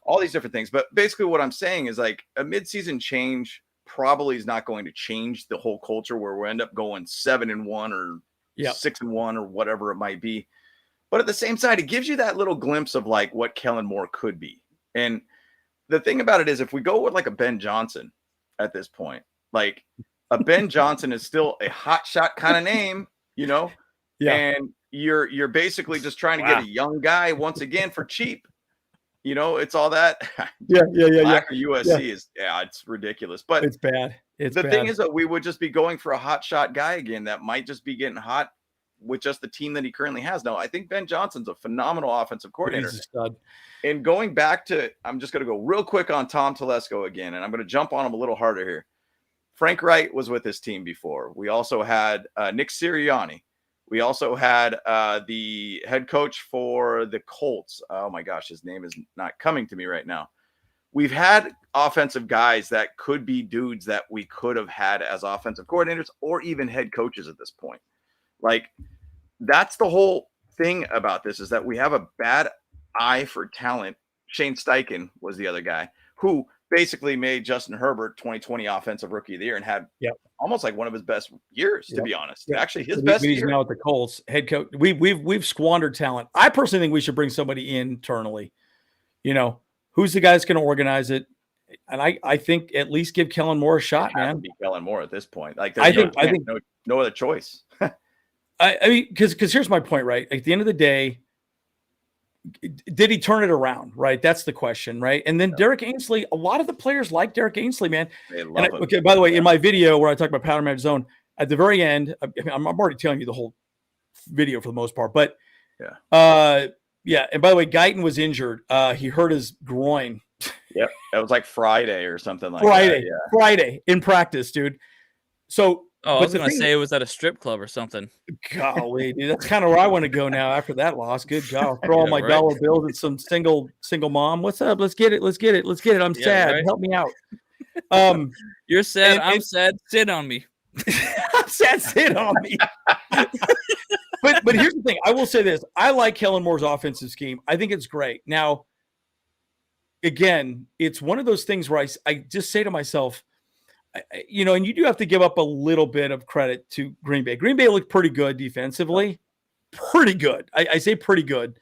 [SPEAKER 3] all these different things. But basically what I'm saying is like a midseason change probably is not going to change the whole culture where we end up going 7-1 or 6-1 or whatever it might be. But at the same side, it gives you that little glimpse of like what Kellen Moore could be. And the thing about it is, if we go with like a Ben Johnson at this point, like a Ben Johnson is still a hot shot kind of name, and you're basically just trying to get a young guy once again for cheap. It's all that. USC is, it's ridiculous, but
[SPEAKER 1] it's bad.
[SPEAKER 3] The thing is that we would just be going for a hot shot guy again that might just be getting hot with just the team that he currently has. Now, I think Ben Johnson's a phenomenal offensive coordinator.
[SPEAKER 1] He's a stud.
[SPEAKER 3] And going back to, I'm just going to go real quick on Tom Telesco again, and I'm going to jump on him a little harder here. Frank Wright was with this team before. We also had Nick Sirianni. We also had the head coach for the Colts. Oh, my gosh, his name is not coming to me right now. We've had offensive guys that could be dudes that we could have had as offensive coordinators or even head coaches at this point. Like, that's the whole thing about this, is that we have a bad eye for talent. Shane Steichen was the other guy who basically made Justin Herbert 2020 Offensive Rookie of the Year and had almost like one of his best years, to be honest. Actually, his best year.
[SPEAKER 1] He's now at the Colts, head coach. We've squandered talent. I personally think we should bring somebody internally. Who's the guy that's going to organize it? And I think at least give Kellen Moore a shot, man.
[SPEAKER 3] To be Kellen Moore at this point. Like,
[SPEAKER 1] I think
[SPEAKER 3] no other choice.
[SPEAKER 1] I mean, because here's my point, right? At the end of the day, did he turn it around? Right, that's the question, right? And then Derek Ainsley, a lot of the players like Derek Ainsley, man.
[SPEAKER 3] They love him.
[SPEAKER 1] Okay, by the way, in my video where I talk about pattern match zone, at the very end, I'm already telling you the whole video for the most part, but and by the way, Guyton was injured. He hurt his groin.
[SPEAKER 3] Yep, that was like Friday or something like that. Yeah.
[SPEAKER 1] Friday in practice, dude. So.
[SPEAKER 2] Oh, I was going to say it was at a strip club or something.
[SPEAKER 1] Golly, dude, that's kind of where I want to go now after that loss. Good God. Throw all my dollar bills at some single mom. What's up? Let's get it. I'm sad. Right? Help me out.
[SPEAKER 2] You're sad. I'm sad. Sit on me.
[SPEAKER 1] I'm sad. Sit on me. But here's the thing. I will say this. I like Kellen Moore's offensive scheme. I think it's great. Now, again, it's one of those things where I just say to myself, and you do have to give up a little bit of credit to Green Bay. Green Bay looked pretty good defensively. Pretty good. I say pretty good.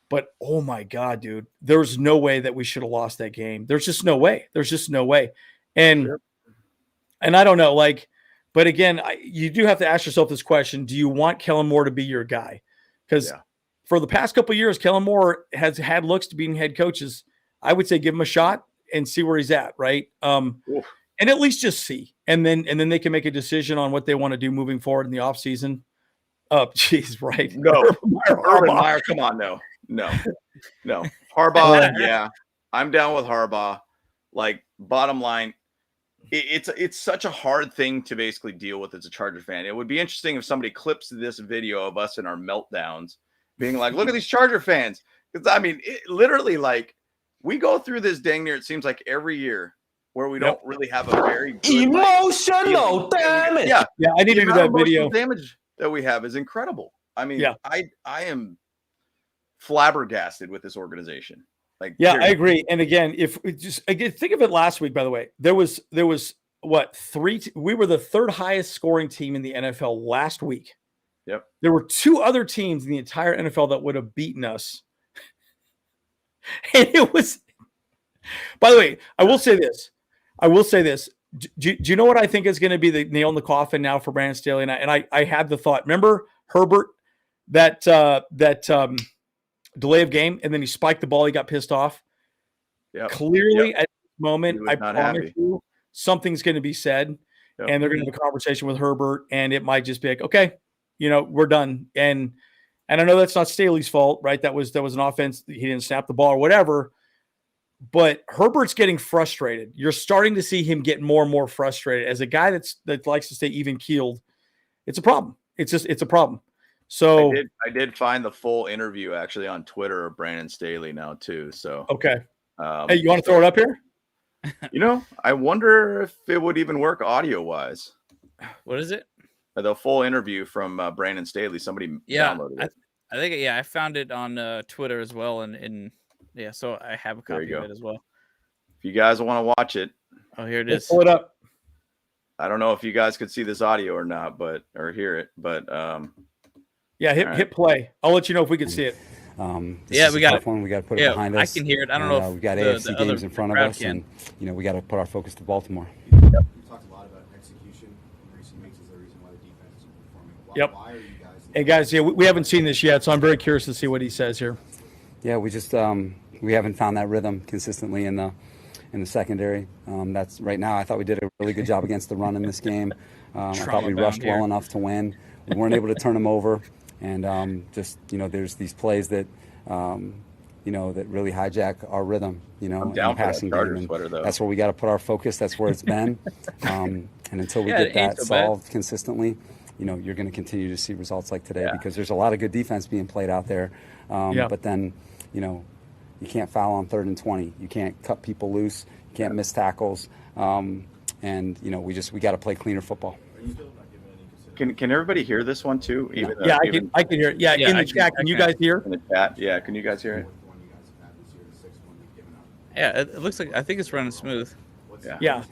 [SPEAKER 1] But, oh, my God, dude, there's no way that we should have lost that game. There's just no way. And I don't know, but again, you do have to ask yourself this question. Do you want Kellen Moore to be your guy? Because for the past couple of years, Kellen Moore has had looks to being head coaches. I would say give him a shot and see where he's at, right? And at least just see. And then they can make a decision on what they want to do moving forward in the offseason. Oh, geez, right.
[SPEAKER 3] No. Urban Meyer, come on, no. Harbaugh, I'm down with Harbaugh. Like, bottom line, it's such a hard thing to basically deal with as a Charger fan. It would be interesting if somebody clips this video of us in our meltdowns being like, look at these Charger fans. Because, I mean, literally, like, we go through this dang near, it seems like every year, where we don't really have a very good,
[SPEAKER 5] emotional damage.
[SPEAKER 3] Yeah,
[SPEAKER 1] I need to do that video.
[SPEAKER 3] Damage that we have is incredible. I mean, I am flabbergasted with this organization. Like,
[SPEAKER 1] seriously. I agree. And again, think of it last week, by the way, there was what, we were the third highest scoring team in the NFL last week.
[SPEAKER 3] Yep.
[SPEAKER 1] There were two other teams in the entire NFL that would have beaten us. And it was, by the way, I will say this. Do you know what I think is going to be the nail in the coffin now for Brandon Staley? And I had the thought, remember Herbert, that delay of game, and then he spiked the ball. He got pissed off. Clearly at this moment, I promise you something's going to be said, and they're going to have a conversation with Herbert, and it might just be like, okay, we're done. And I know that's not Staley's fault, right? That was an offense. He didn't snap the ball or whatever. but Herbert's getting frustrated. You're starting to see him get more and more frustrated. As a guy that likes to stay even keeled, it's a problem. It's a problem. So
[SPEAKER 3] I did find the full interview actually on Twitter of Brandon Staley now too. So
[SPEAKER 1] okay. Hey, you want to throw it up here?
[SPEAKER 3] I wonder if it would even work audio wise.
[SPEAKER 2] What is it?
[SPEAKER 3] The full interview from Brandon Staley. Somebody downloaded it.
[SPEAKER 2] I think I found it on Twitter as well, and so I have a copy of it as well.
[SPEAKER 3] If you guys want to watch it,
[SPEAKER 2] here it
[SPEAKER 1] Let's
[SPEAKER 2] is.
[SPEAKER 1] pull it up.
[SPEAKER 3] I don't know if you guys could see this audio or not, or hear it, but
[SPEAKER 1] hit play. I'll let you know if we can see it.
[SPEAKER 6] We got one. We got to put it behind us.
[SPEAKER 2] I can hear it. I don't know if
[SPEAKER 6] we've got AFC games in front of us, and we got to put our focus to Baltimore.
[SPEAKER 7] You talked a lot about execution in recent weeks as the reason why the defense isn't performing. Why are you guys?
[SPEAKER 1] Hey guys, we haven't seen this yet, so I'm very curious to see what he says here.
[SPEAKER 6] Yeah, we just we haven't found that rhythm consistently in the secondary. That's right now. I thought we did a really good job against the run in this game. I thought we rushed well enough to win. We weren't able to turn them over, and there's these plays that that really hijack our rhythm. In the passing game. And that's where we got to put our focus. That's where it's been. And until we get that solved consistently, you're going to continue to see results like today because there's a lot of good defense being played out there. But then, you can't foul on 3rd and 20. You can't cut people loose. You can't miss tackles. We got to play cleaner football.
[SPEAKER 3] Can everybody hear this one too?
[SPEAKER 1] I can hear it. Yeah, in the chat. Can you guys hear?
[SPEAKER 3] In the chat, yeah. Can you guys hear it?
[SPEAKER 2] Yeah, it looks like I think it's running smooth.
[SPEAKER 1] Yeah.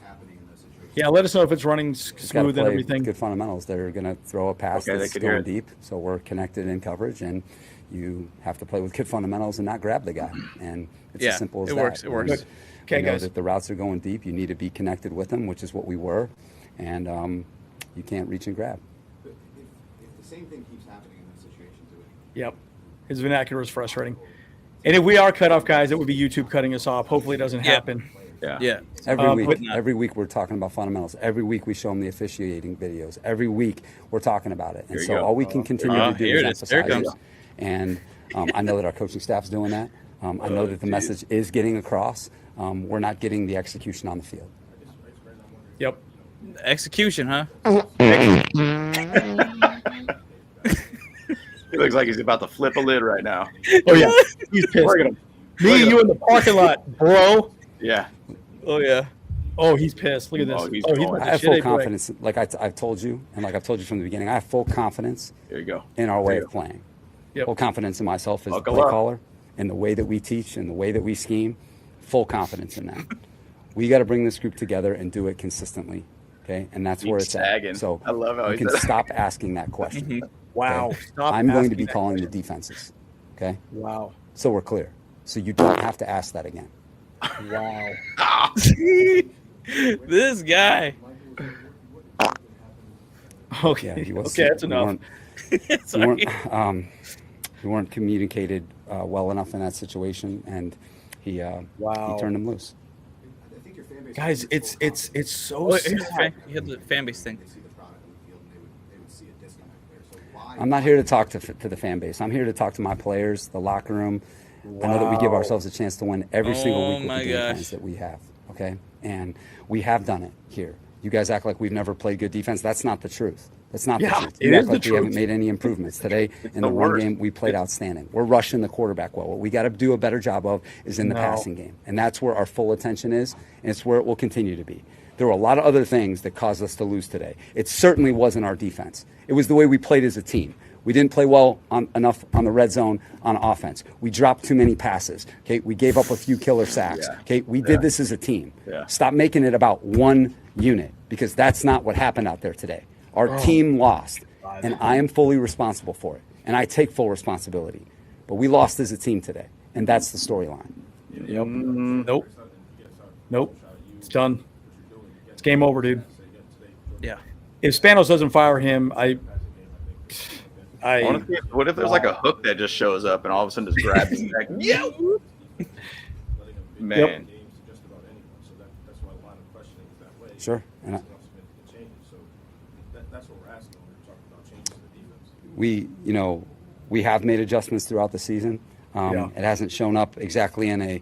[SPEAKER 1] Let us know if it's running smooth and everything.
[SPEAKER 6] Good fundamentals. They're going to throw a pass that's going deep, so we're connected in coverage, and you have to play with good fundamentals and not grab the guy. And it's as simple as that.
[SPEAKER 2] It works.
[SPEAKER 1] Okay, guys.
[SPEAKER 6] That the routes are going deep. You need to be connected with them, which is what we were, and you can't reach and grab.
[SPEAKER 7] But if the same thing keeps happening in this situation,
[SPEAKER 1] Yep. His vernacular is frustrating. And if we are cut off, guys, it would be YouTube cutting us off. Hopefully it doesn't happen.
[SPEAKER 2] Yeah.
[SPEAKER 6] Every week we're talking about fundamentals. Every week we show them the officiating videos. Every week we're talking about it. And so all we can continue to do is emphasize it. And I know that our coaching staff's doing that. I know that the message is getting across. We're not getting the execution on the field.
[SPEAKER 1] Yep.
[SPEAKER 2] Execution, huh?
[SPEAKER 3] He looks like he's about to flip a lid right now.
[SPEAKER 1] Oh yeah, he's pissed.
[SPEAKER 3] Look at him.
[SPEAKER 1] Me and you in the parking lot, bro.
[SPEAKER 3] Yeah.
[SPEAKER 2] Oh yeah.
[SPEAKER 1] Oh, he's pissed. Look at this.
[SPEAKER 3] He's
[SPEAKER 6] I have full confidence, like I've told you, and like I've told you from the beginning. I have full confidence.
[SPEAKER 3] There you go.
[SPEAKER 6] In our way of playing.
[SPEAKER 1] Yep.
[SPEAKER 6] Full confidence in myself as a play caller, in the way that we teach, and the way that we scheme. Full confidence in that. We got to bring this group together and do it consistently. Okay, and that's where it's at. So
[SPEAKER 3] I love how
[SPEAKER 6] you can stop asking that question.
[SPEAKER 1] Wow.
[SPEAKER 6] Okay? I'm going to be calling the defenses. Okay.
[SPEAKER 1] Wow.
[SPEAKER 6] So we're clear. So you don't have to ask that again.
[SPEAKER 1] Wow.
[SPEAKER 2] This guy.
[SPEAKER 1] Okay. Okay, that's enough.
[SPEAKER 6] We weren't communicated well enough in that situation, and he turned him loose.
[SPEAKER 1] Guys, it's so sad.
[SPEAKER 2] You had the fan base thing.
[SPEAKER 6] I'm not here to talk to the fan base. I'm here to talk to my players, the locker room. I know that we give ourselves a chance to win every single week with the defense that we have. Okay, and we have done it here. You guys act like we've never played good defense. That's not the truth. That's not the truth. You act like we haven't made any improvements. Today, in the run game, we played outstanding. We're rushing the quarterback well. What we got to do a better job of is in the passing game. And that's where our full attention is, and it's where it will continue to be. There were a lot of other things that caused us to lose today. It certainly wasn't our defense. It was the way we played as a team. We didn't play well enough on the red zone on offense. We dropped too many passes. Okay, we gave up a few killer sacks. Okay, we did this as a team. Stop making it about one unit, because that's not what happened out there today. Our team lost, and I am fully responsible for it, and I take full responsibility. But we lost as a team today, and that's the storyline.
[SPEAKER 1] Yep. Nope. It's done. It's game over, dude.
[SPEAKER 2] Yeah.
[SPEAKER 1] If Spanos doesn't fire him,
[SPEAKER 3] what if there's like a hook that just shows up and all of a sudden just grabs his neck? Yeah. Man.
[SPEAKER 1] Yep.
[SPEAKER 6] Sure. And we have made adjustments throughout the season. It hasn't shown up exactly in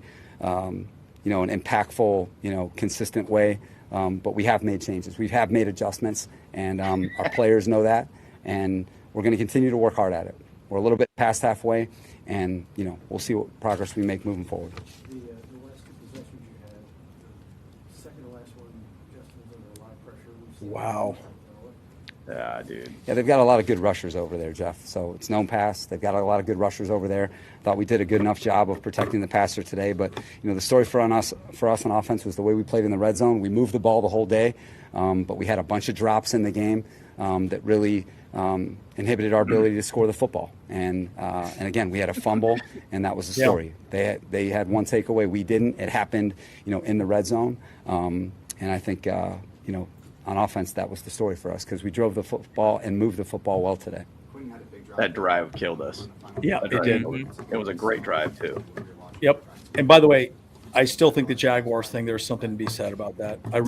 [SPEAKER 6] an impactful, consistent way. But we have made changes. We have made adjustments, and our players know that, and we're going to continue to work hard at it. We're a little bit past halfway, and we'll see what progress we make moving forward.
[SPEAKER 7] The last two possessions you had, the second to last one, Justin was under a lot of pressure.
[SPEAKER 1] Wow.
[SPEAKER 3] Yeah, dude.
[SPEAKER 6] Yeah, they've got a lot of good rushers over there, Jeff. So it's known pass. They've got a lot of good rushers over there. Thought we did a good enough job of protecting the passer today. But the story for us on offense was the way we played in the red zone. We moved the ball the whole day, but we had a bunch of drops in the game that really inhibited our ability to score the football. And again, we had a fumble, and that was the story. They had one takeaway, we didn't. It happened, in the red zone. And I think on offense, that was the story for us because we drove the football and moved the football well today.
[SPEAKER 3] That drive killed us.
[SPEAKER 1] Yeah, it did.
[SPEAKER 3] It was a great drive, too.
[SPEAKER 1] Yep. And by the way, I still think the Jaguars thing, there's something to be said about that. There's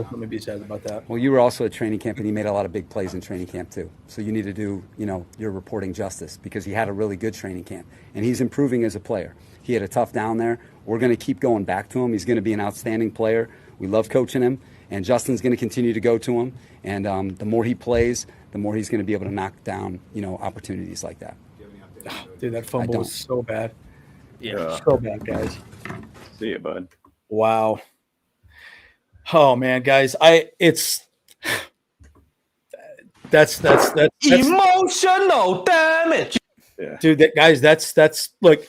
[SPEAKER 1] something to be said about that.
[SPEAKER 6] Well, you were also at training camp, and he made a lot of big plays in training camp, too. So you need to do, your reporting justice because he had a really good training camp, and he's improving as a player. He had a tough down there. We're going to keep going back to him. He's going to be an outstanding player. We love coaching him. And Justin's going to continue to go to him. And the more he plays, the more he's going to be able to knock down, opportunities like that.
[SPEAKER 1] Oh, dude, that fumble was so bad.
[SPEAKER 2] Yeah.
[SPEAKER 1] So bad, guys.
[SPEAKER 3] See you, bud.
[SPEAKER 1] Wow. Oh, man, guys. That's
[SPEAKER 5] emotional damage.
[SPEAKER 3] Yeah.
[SPEAKER 1] Dude, that's look,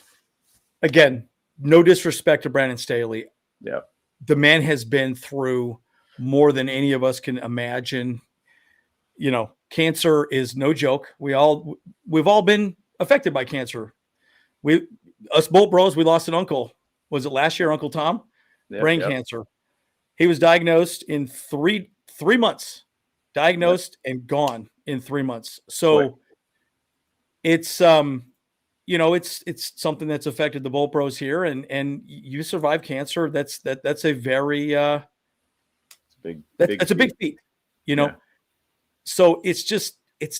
[SPEAKER 1] again, no disrespect to Brandon Staley.
[SPEAKER 3] Yeah.
[SPEAKER 1] The man has been through more than any of us can imagine. Cancer is no joke. We've all been affected by cancer. Us Bolt Bros, we lost an uncle. Was it last year, Uncle Tom? Brain cancer. He was diagnosed in three months. Diagnosed and gone in 3 months. So it's it's something that's affected the Bolt Bros here, and you survive cancer. That's a very that's a big feat,
[SPEAKER 3] Yeah.
[SPEAKER 1] So it's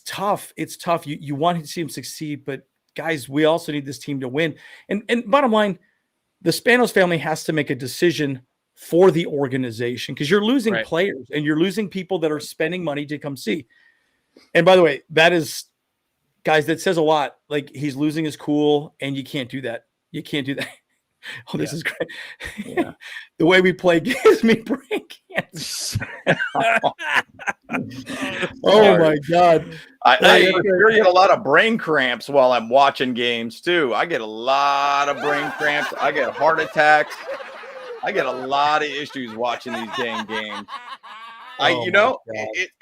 [SPEAKER 1] tough. It's tough. You want to see him succeed, but guys, we also need this team to win. And bottom line, the Spanos family has to make a decision for the organization because you're losing players and you're losing people that are spending money to come see. And by the way, that says a lot. Like, he's losing his cool, and you can't do that. You can't do that. Oh, this is great.
[SPEAKER 3] Yeah.
[SPEAKER 1] The way we play gives me brain cancer. Oh my God.
[SPEAKER 3] I get a lot of brain cramps while I'm watching games too. I get a lot of brain cramps. I get heart attacks. I get a lot of issues watching these dang games.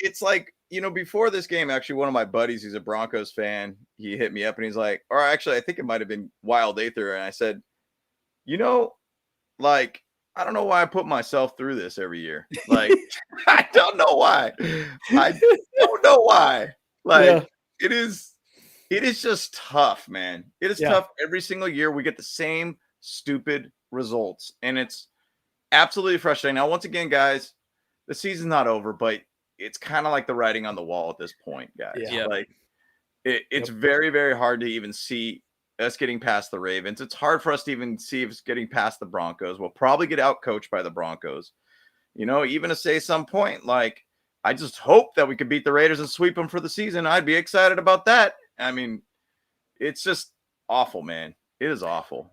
[SPEAKER 3] It's like, before this game, actually, one of my buddies, he's a Broncos fan. He hit me up and he's like, or actually, I think it might have been Wild Aether. And I said, I don't know why I put myself through this every year. Like, I don't know why. It is just tough, man. It is tough. Every single year we get the same stupid results, and it's absolutely frustrating. Now, once again, guys, the season's not over, but it's kind of like the writing on the wall at this point, guys.
[SPEAKER 2] Yeah.
[SPEAKER 3] Like, it's very, very hard to even see us getting past the Ravens. It's hard for us to even see us getting past the Broncos. We'll probably get out coached by the Broncos. Even to say some point, like, I just hope that we could beat the Raiders and sweep them for the season. I'd be excited about that. I mean, it's just awful, man. It is awful.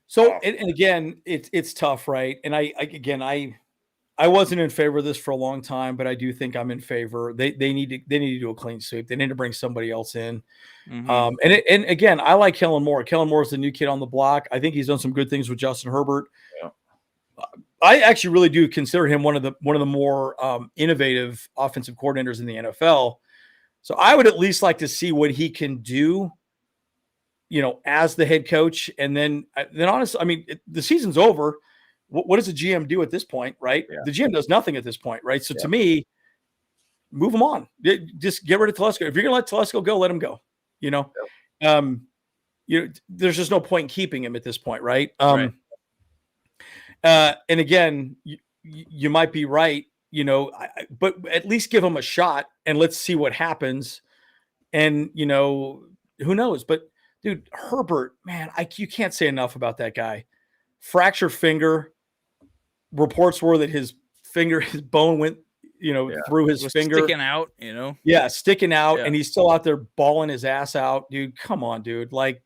[SPEAKER 1] So, and again, it's tough, right? And I wasn't in favor of this for a long time, but I do think I'm in favor. They need to do a clean sweep. They need to bring somebody else in. Mm-hmm. And again, I like Kellen Moore. Kellen Moore is the new kid on the block. I think he's done some good things with Justin Herbert.
[SPEAKER 3] Yeah.
[SPEAKER 1] I actually really do consider him one of the more innovative offensive coordinators in the NFL. So I would at least like to see what he can do, as the head coach. And then honestly, I mean, the season's over. What does a GM do at this point, right? Yeah. The GM does nothing at this point, right? So to me, move him on. Just get rid of Telesco. If you're going to let Telesco go, let him go. There's just no point in keeping him at this point, right? And again, you might be right, but at least give him a shot and let's see what happens. And who knows? But dude, Herbert, man, you can't say enough about that guy. Fractured finger. reports were that his bone went, through his finger,
[SPEAKER 2] sticking out,
[SPEAKER 1] Yeah, sticking out,
[SPEAKER 2] Yeah.
[SPEAKER 1] and he's still out there balling his ass out, dude. Come on, dude. Like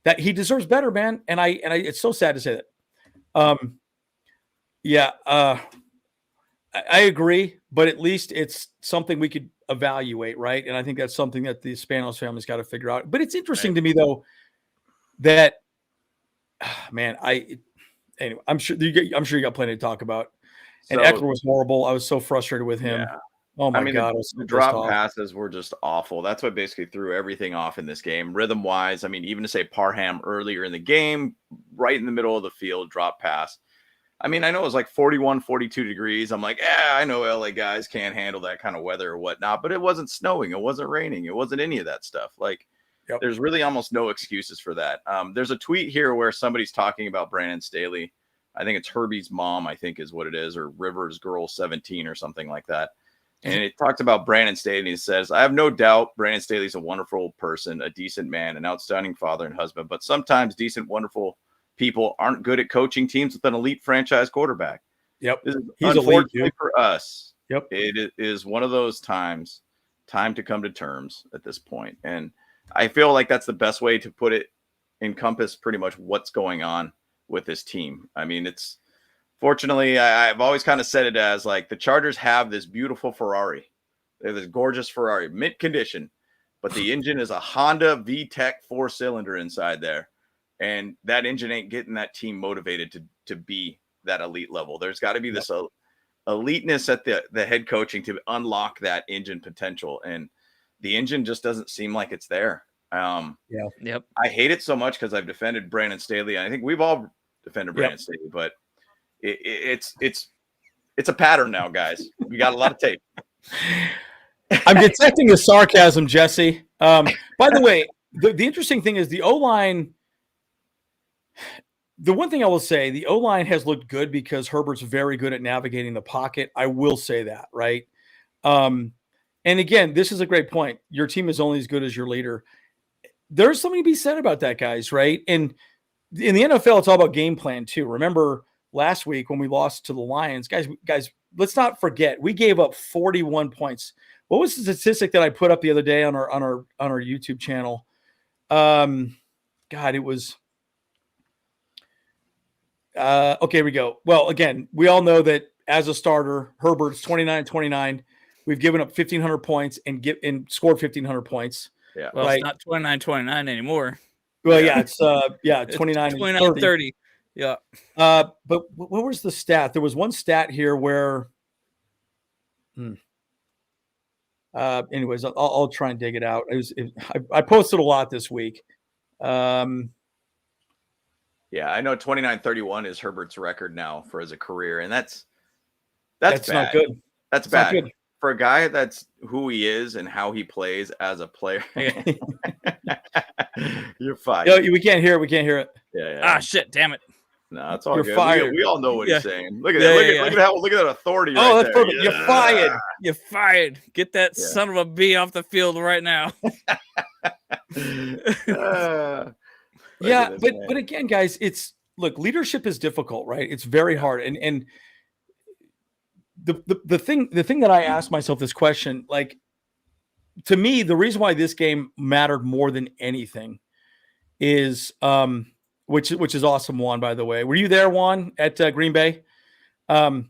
[SPEAKER 1] that, he deserves better, man. And I it's so sad to say that. I agree, but at least it's something we could evaluate, right? And I think that's something that the Spanos family's got to figure out. But it's interesting to me, though, that man, anyway, I'm sure you got plenty to talk about. And Eckler was horrible. I was so frustrated with him.
[SPEAKER 3] Yeah.
[SPEAKER 1] Oh my God.
[SPEAKER 3] The drop passes were just awful. That's what basically threw everything off in this game. Rhythm wise, I mean, even to say Parham earlier in the game, right in the middle of the field, drop pass. I mean, I know it was like 41, 42 degrees. I'm like, I know LA guys can't handle that kind of weather or whatnot, but it wasn't snowing. It wasn't raining. It wasn't any of that stuff. Like, there's really almost no excuses for that. There's a tweet here where somebody's talking about Brandon Staley. I think it's Herbie's mom, I think is what it is, or Rivers Girl 17 or something like that. And it talks about Brandon Staley, and he says, I have no doubt Brandon Staley's a wonderful person, a decent man, an outstanding father and husband, but sometimes decent, wonderful people aren't good at coaching teams with an elite franchise quarterback.
[SPEAKER 1] Yep.
[SPEAKER 3] He's unfortunately for us.
[SPEAKER 1] Yep.
[SPEAKER 3] It is one of those time to come to terms at this point. And I feel like that's the best way to put it, encompass pretty much what's going on with this team. I mean, it's fortunately, I've always kind of said it as like the Chargers have this beautiful Ferrari. They have this gorgeous Ferrari, mint condition, but the engine is a Honda VTEC 4-cylinder inside there. And that engine ain't getting that team motivated to be that elite level. There's got to be this eliteness at the head coaching to unlock that engine potential. And the engine just doesn't seem like it's there.
[SPEAKER 2] Yep.
[SPEAKER 3] I hate it so much because I've defended Brandon Staley. I think we've all defended Brandon Staley, but it's a pattern now, guys. We got a lot of tape.
[SPEAKER 1] I'm detecting the sarcasm, Jesse. By the way, the interesting thing is the O-line. The one thing I will say, the O-line has looked good because Herbert's very good at navigating the pocket. I will say that, right? And again, this is a great point. Your team is only as good as your leader. There's something to be said about that, guys, right? And in the NFL, it's all about game plan too. Remember last week when we lost to the Lions, guys, let's not forget we gave up 41 points. What was the statistic that I put up the other day on our YouTube channel? God, it was. Okay, here we go. Well, again, we all know that as a starter, Herbert's 29-29. We've given up 1,500 points and scored 1,500 points.
[SPEAKER 3] Yeah.
[SPEAKER 2] Well, right? It's not 29-29 anymore.
[SPEAKER 1] Well, it's 29-30.
[SPEAKER 2] Yeah.
[SPEAKER 1] But what was the stat? There was one stat here where anyways, I'll try and dig it out. I posted a lot this week.
[SPEAKER 3] Yeah, I know 29-31 is Herbert's record now for as a career, and that's
[SPEAKER 1] bad.
[SPEAKER 3] Not good. That's bad. Not good. For a guy that's who he is and how he plays as a player. You're fired.
[SPEAKER 1] Yo, we can't hear it. We can't hear it.
[SPEAKER 3] Yeah.
[SPEAKER 2] Ah, shit, damn it.
[SPEAKER 3] No, it's all
[SPEAKER 1] You're
[SPEAKER 3] good.
[SPEAKER 1] Fired.
[SPEAKER 3] We all know what he's saying. Look at that. Look at that authority.
[SPEAKER 1] Oh,
[SPEAKER 3] right
[SPEAKER 1] that's
[SPEAKER 3] there.
[SPEAKER 1] perfect. You're fired.
[SPEAKER 2] You're fired. Get that son of a B off the field right now.
[SPEAKER 1] But again, guys, leadership is difficult, right? It's very hard. And the thing that I asked myself this question, like, to me, the reason why this game mattered more than anything is which is awesome, Juan, by the way. Were you there, Juan, at Green Bay? So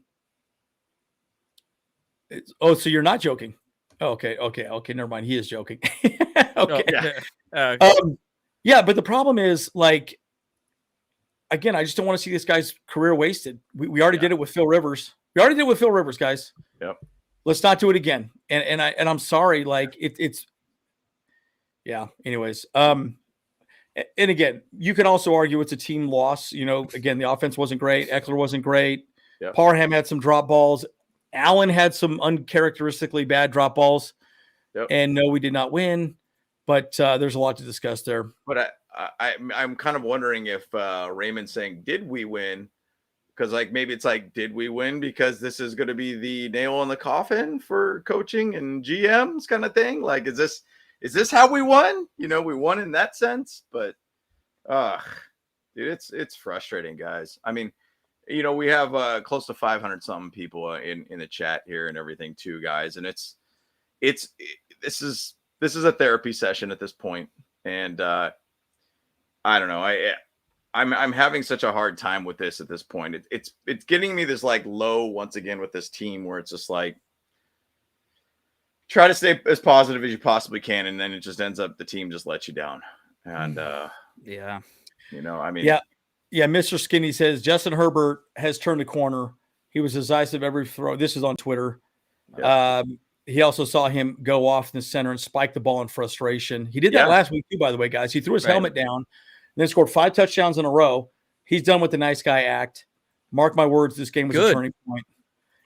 [SPEAKER 1] you're not joking. Okay, never mind. He is joking. Okay. Yeah, but the problem is, like, again, I just don't want to see this guy's career wasted. We already did it with Phil Rivers. We already did it with Phil Rivers, guys.
[SPEAKER 3] Yep.
[SPEAKER 1] Let's not do it again. And I'm sorry, like it's. Anyways, and again, you can also argue it's a team loss. Again, the offense wasn't great. Eckler wasn't great.
[SPEAKER 3] Yep.
[SPEAKER 1] Parham had some drop balls. Allen had some uncharacteristically bad drop balls.
[SPEAKER 3] Yep.
[SPEAKER 1] And no, we did not win. But there's a lot to discuss there.
[SPEAKER 3] But I'm kind of wondering if Raymond's saying, did we win? Because maybe it's did we win? Because this is going to be the nail in the coffin for coaching and GMs kind of thing. Like, is this how we won? We won in that sense. But, dude, it's frustrating, guys. I mean, you know, we have close to 500 something people in the chat here and everything too, guys. And this is a therapy session at this point. And I don't know. I'm having such a hard time with this at this point. It's getting me this like low once again with this team where it's just like, try to stay as positive as you possibly can, and then it just ends up the team just lets you down. And
[SPEAKER 2] yeah,
[SPEAKER 3] you know, I mean,
[SPEAKER 1] yeah. Mr. Skinny says Justin Herbert has turned the corner. He was decisive every throw. This is on Twitter.
[SPEAKER 3] Yeah.
[SPEAKER 1] He also saw him go off in the center and spike the ball in frustration. He did that last week too, by the way, guys. He threw his helmet down and then scored 5 touchdowns in a row. He's done with the nice guy act. Mark my words, this game was a turning point.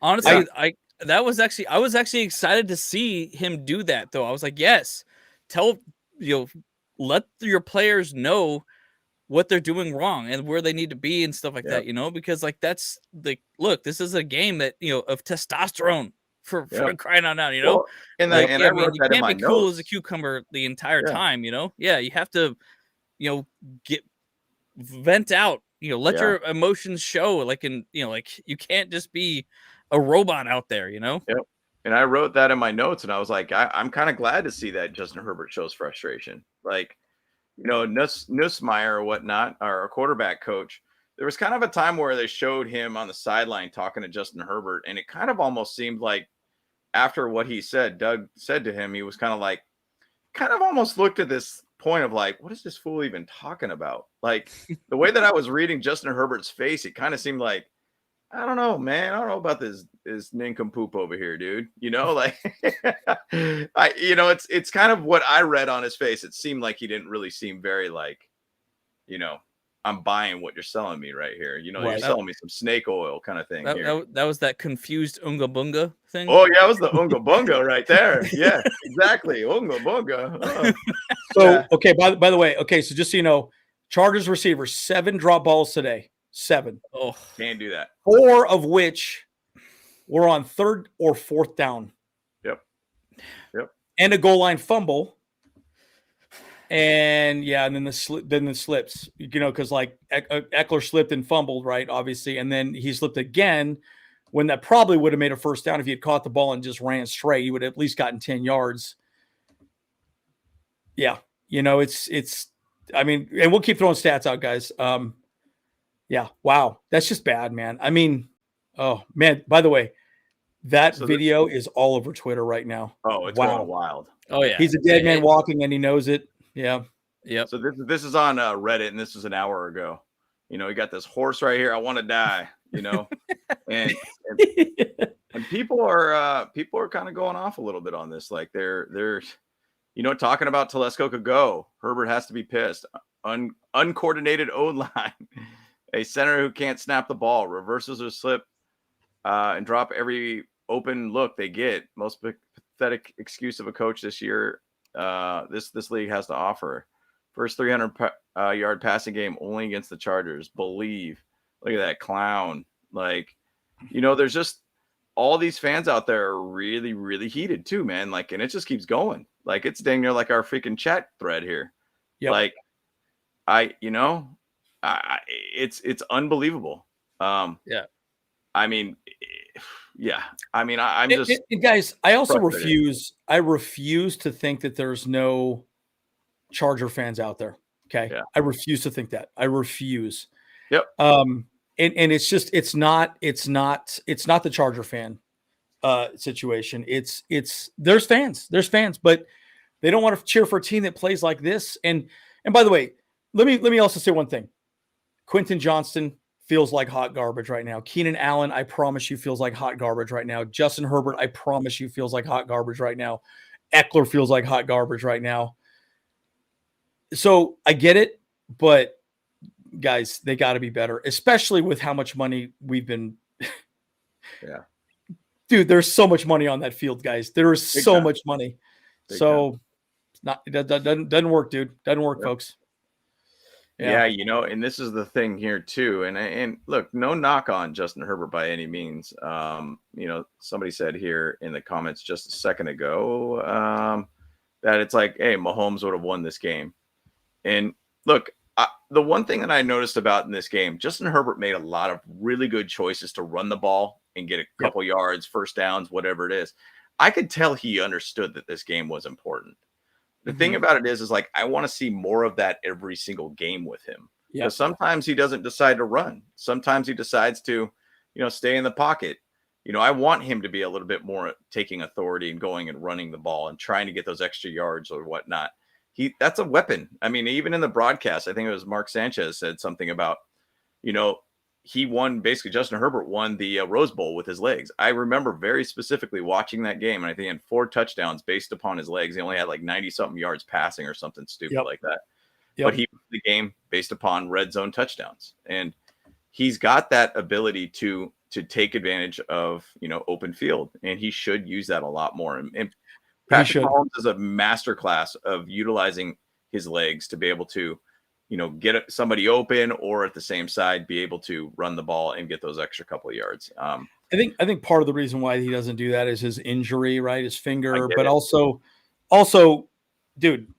[SPEAKER 2] Honestly, I was actually excited to see him do that, though. I was like, yes, let your players know what they're doing wrong and where they need to be and stuff like that, you know, because like that's like, look, this is a game that, you know, of testosterone for crying out loud, you know.
[SPEAKER 3] Well, and
[SPEAKER 2] like,
[SPEAKER 3] I wrote
[SPEAKER 2] you
[SPEAKER 3] that in
[SPEAKER 2] can't
[SPEAKER 3] my
[SPEAKER 2] be cool
[SPEAKER 3] notes.
[SPEAKER 2] as a cucumber the entire time, you know. Yeah, you have to, you know, vent out, you know, let your emotions show, like in, you know, like you can't just be a robot out there, you know.
[SPEAKER 3] Yep. And I wrote that in my notes, and I was like, I'm kind of glad to see that Justin Herbert shows frustration. Like, you know, Nussmeier or whatnot, our quarterback coach, there was kind of a time where they showed him on the sideline talking to Justin Herbert, and it kind of almost seemed like after what he said, Doug said to him, he was kind of almost looked at this point of like, what is this fool even talking about? Like the way that I was reading Justin Herbert's face, it kind of seemed like, I don't know, man. I don't know about this nincompoop over here, dude. You know, like it's kind of what I read on his face. It seemed like he didn't really seem very like, you know, I'm buying what you're selling me right here. You know, you're selling me some snake oil kind of thing.
[SPEAKER 2] That was that confused Unga Bunga thing.
[SPEAKER 3] Oh yeah, it was the Unga Bunga right there. Yeah, exactly. Unga Bunga. Oh.
[SPEAKER 1] So okay, by the way, okay, so just so you know, Chargers receivers 7 drop balls today. 7.
[SPEAKER 2] Oh,
[SPEAKER 3] can't do that.
[SPEAKER 1] 4 of which were on 3rd or 4th down.
[SPEAKER 3] Yep.
[SPEAKER 1] And a goal line fumble. And and then the slips, you know, because like Eckler slipped and fumbled, right? Obviously, and then he slipped again when that probably would have made a first down if he had caught the ball and just ran straight. He would have at least gotten 10 yards. Yeah, you know, it's. I mean, and we'll keep throwing stats out, guys. Yeah, wow, that's just bad, man. I mean, oh man. By the way, that video is all over Twitter right now.
[SPEAKER 3] Oh, it's going wild.
[SPEAKER 2] Oh yeah,
[SPEAKER 1] he's a dead man walking, and he knows it. Yeah.
[SPEAKER 2] Yep.
[SPEAKER 3] So this is on Reddit, and this was an hour ago. You know, he got this horse right here. I want to die. You know, and people are kind of going off a little bit on this. Like they're, you know, talking about Telesco could go. Herbert has to be pissed. Uncoordinated O-line. A center who can't snap the ball, reverses or slip, and drop every open look they get. Most pathetic excuse of a coach this year. This league has to offer. First 300 yard passing game only against the Chargers. Believe. Look at that clown. Like, you know, there's just all these fans out there are really, really heated too, man. Like, and it just keeps going. Like, it's dang near like our freaking chat thread here.
[SPEAKER 1] Yep.
[SPEAKER 3] Like, it's unbelievable.
[SPEAKER 2] Yeah.
[SPEAKER 3] I mean, yeah. I mean, I'm just
[SPEAKER 1] guys. I also refuse. I refuse to think that there's no Charger fans out there. Okay, I refuse to think that. I refuse.
[SPEAKER 3] Yep.
[SPEAKER 1] And it's just it's not the Charger fan situation. It's there's fans, but they don't want to cheer for a team that plays like this. And by the way, let me also say one thing. Quinton Johnston feels like hot garbage right now. Keenan Allen, I promise you, feels like hot garbage right now. Justin Herbert, I promise you, feels like hot garbage right now. Eckler feels like hot garbage right now. So I get it, but guys, they got to be better, especially with how much money we've been.
[SPEAKER 3] Yeah,
[SPEAKER 1] dude, there's so much money on that field, guys. There is so much money. So it's not. It doesn't work, dude. Doesn't work, folks.
[SPEAKER 3] Yeah, you know, and this is the thing here too. And look, no knock on Justin Herbert by any means. You know, somebody said here in the comments just a second ago that it's like, hey, Mahomes would have won this game. And look, the one thing that I noticed about in this game, Justin Herbert made a lot of really good choices to run the ball and get a couple yards, first downs, whatever it is. I could tell he understood that this game was important. The thing about it is like, I want to see more of that every single game with him. Because sometimes he doesn't decide to run. Sometimes he decides to, stay in the pocket. I want him to be a little bit more taking authority and going and running the ball and trying to get those extra yards or whatnot. That's a weapon. I mean, even in the broadcast, I think it was Mark Sanchez said something about, he won, basically Justin Herbert won the Rose Bowl with his legs. I remember very specifically watching that game, and I think he had 4 touchdowns based upon his legs. He only had like 90-something yards passing or something stupid like that. But he won the game based upon red zone touchdowns. And he's got that ability to take advantage of, open field, and he should use that a lot more. And Patrick Mahomes is a masterclass of utilizing his legs to be able to, get somebody open, or at the same side, be able to run the ball and get those extra couple of yards.
[SPEAKER 1] I think part of the reason why he doesn't do that is his injury, right? His finger, but also, dude,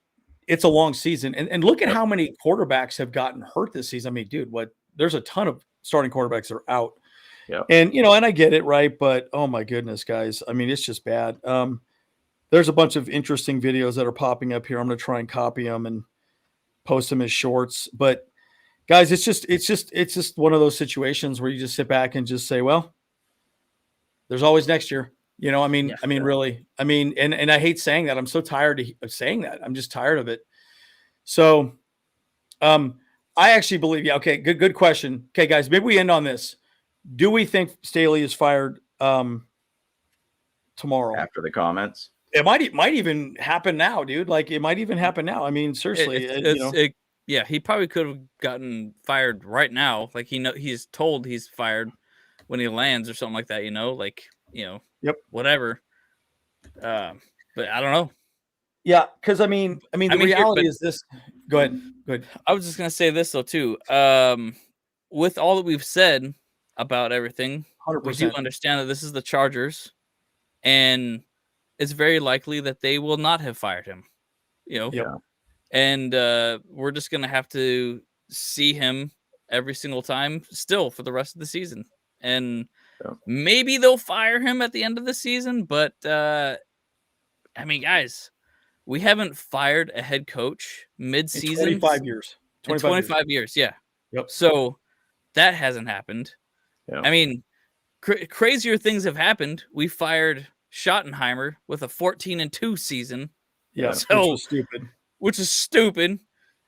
[SPEAKER 1] it's a long season. And look at how many quarterbacks have gotten hurt this season. I mean, dude, there's a ton of starting quarterbacks that are out.
[SPEAKER 3] Yeah.
[SPEAKER 1] And, and I get it, right? But, oh my goodness, guys. I mean, it's just bad. There's a bunch of interesting videos that are popping up here. I'm going to try and copy them and post them as shorts. But guys, it's just one of those situations where you just sit back and just say, well, there's always next year. Really, and I hate saying that. I'm so tired of saying that. I'm just tired of it. So, I actually believe, okay, good question. Okay, guys, maybe we end on this. Do we think Staley is fired tomorrow?
[SPEAKER 3] After the comments?
[SPEAKER 1] It might even happen now, dude. Like, it might even happen now. I mean, seriously,
[SPEAKER 2] he probably could have gotten fired right now. Like, he's told he's fired when he lands or something like that, whatever. But I don't know.
[SPEAKER 1] Yeah, because the reality is this. Go ahead.
[SPEAKER 2] I was just gonna say this though too. With all that we've said about everything,
[SPEAKER 1] 100%.
[SPEAKER 2] We do understand that this is the Chargers, and it's very likely that they will not have fired him. And we're just gonna have to see him every single time still for the rest of the season, and maybe they'll fire him at the end of the season. But guys, we haven't fired a head coach mid-season
[SPEAKER 1] in 25 years.
[SPEAKER 2] 25 years, yeah.
[SPEAKER 1] Yep.
[SPEAKER 2] So that hasn't happened.
[SPEAKER 3] Yeah.
[SPEAKER 2] I mean, crazier things have happened. We fired Schottenheimer with a 14-2 season.
[SPEAKER 1] Yeah,
[SPEAKER 2] so
[SPEAKER 1] which is stupid.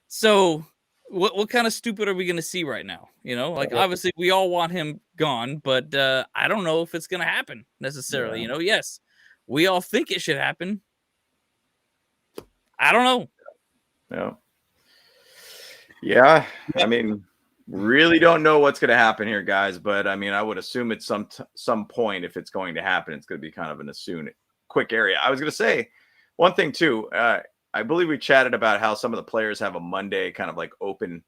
[SPEAKER 2] So what kind of stupid are we going to see right now? Obviously we all want him gone, but I don't know if it's going to happen necessarily.
[SPEAKER 3] Yeah.
[SPEAKER 2] Yes, we all think it should happen. I don't know.
[SPEAKER 3] Yeah. I mean, really don't know what's going to happen here, guys. But I would assume at some point, if it's going to happen, it's going to be kind of an quick area. I was going to say one thing too. I believe we chatted about how some of the players have a Monday kind of like open,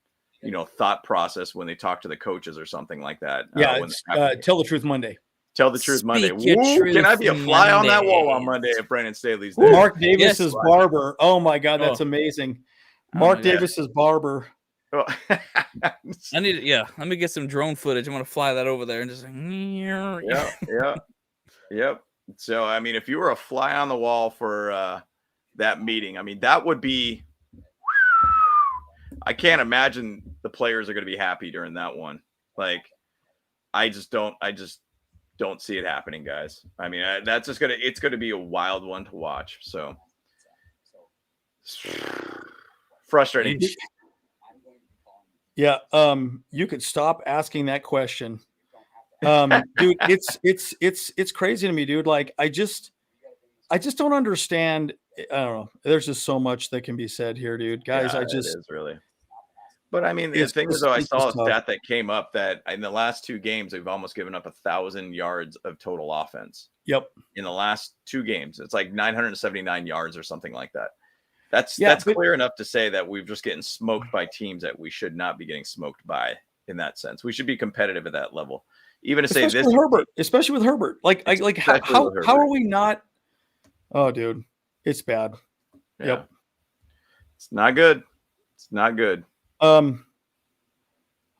[SPEAKER 3] thought process when they talk to the coaches or something like that.
[SPEAKER 1] Yeah. Tell the Truth Monday.
[SPEAKER 3] Tell the Truth Monday. Woo, can I be a fly on that wall on Monday if Brandon Staley's there?
[SPEAKER 1] Mark Davis's barber. Oh my God, that's amazing. Mark Davis's barber.
[SPEAKER 2] Let me get some drone footage. I'm gonna fly that over there and just
[SPEAKER 3] Yep. So if you were a fly on the wall for that meeting, that would be, I can't imagine the players are going to be happy during that one. Like, I just don't see it happening, guys. That's just it's going to be a wild one to watch. So frustrating.
[SPEAKER 1] Yeah. You could stop asking that question. Dude, it's crazy to me, dude. Like, I just don't understand. I don't know. There's just so much that can be said here, dude. Guys,
[SPEAKER 3] it is really. But the thing is, though, I saw a stat that came up that in the last 2 games, we've almost given up 1,000 yards of total offense.
[SPEAKER 1] Yep.
[SPEAKER 3] In the last 2 games, it's like 979 yards or something like that. That's clear enough to say that we're just getting smoked by teams that we should not be getting smoked by in that sense. We should be competitive at that level. Even to say this,
[SPEAKER 1] especially with Herbert, how are we not? Oh, dude, it's bad.
[SPEAKER 3] Yeah.
[SPEAKER 1] Yep.
[SPEAKER 3] It's not good. It's not good.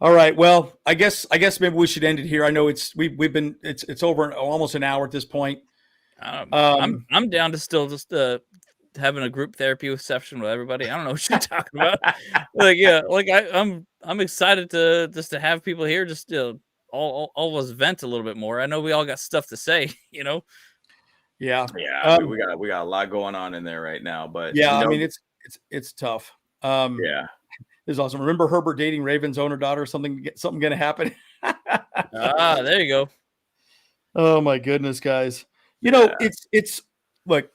[SPEAKER 1] All right. Well, I guess maybe we should end it here. I know we've been over almost an hour at this point.
[SPEAKER 2] I'm down to still just having a group therapy session with everybody. I don't know what you're talking about. I'm excited to have people here, just all of us vent a little bit more. I know we all got stuff to say,
[SPEAKER 1] Yeah.
[SPEAKER 3] We got a lot going on in there right now, but
[SPEAKER 1] yeah, I mean it's tough.
[SPEAKER 3] Yeah.
[SPEAKER 1] This is awesome. Remember Herbert dating Ravens owner daughter? Something going to happen.
[SPEAKER 2] There you go.
[SPEAKER 1] Oh my goodness, guys. It's look,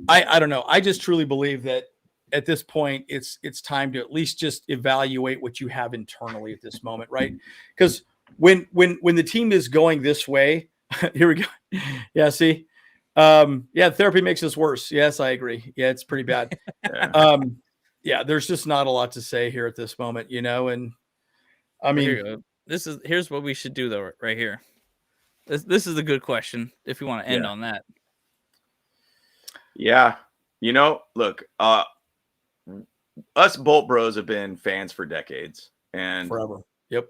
[SPEAKER 1] I don't know. I just truly believe that at this point it's time to at least just evaluate what you have internally at this moment, right? Because when the team is going this way, here we go. Yeah, see. Therapy makes us worse. Yes, I agree. Yeah, it's pretty bad. Yeah, there's just not a lot to say here at this moment, and I mean,
[SPEAKER 2] here's what we should do though, right here. This is a good question if you want to end on that.
[SPEAKER 3] Yeah. Look, us Bolt Bros have been fans for decades and
[SPEAKER 1] forever. Yep.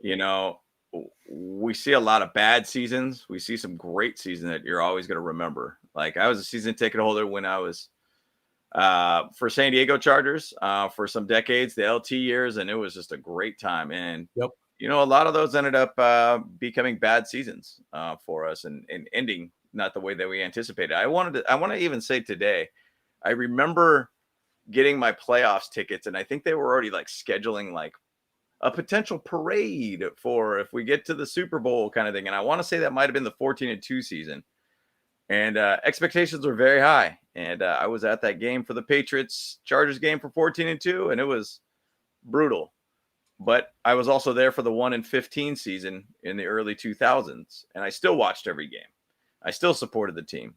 [SPEAKER 3] We see a lot of bad seasons. We see some great seasons that you're always going to remember. Like I was a season ticket holder when I was for San Diego Chargers for some decades, the LT years, and it was just a great time. And a lot of those ended up becoming bad seasons for us and ending not the way that we anticipated. I want to even say today, I remember getting my playoffs tickets, and I think they were already like scheduling like a potential parade for if we get to the Super Bowl kind of thing. And I want to say that might have been the 14-2 season. And expectations were very high. And I was at that game for the Patriots Chargers game for 14-2, and it was brutal. But I was also there for the 1-15 season in the early 2000s, and I still watched every game. I still supported the team,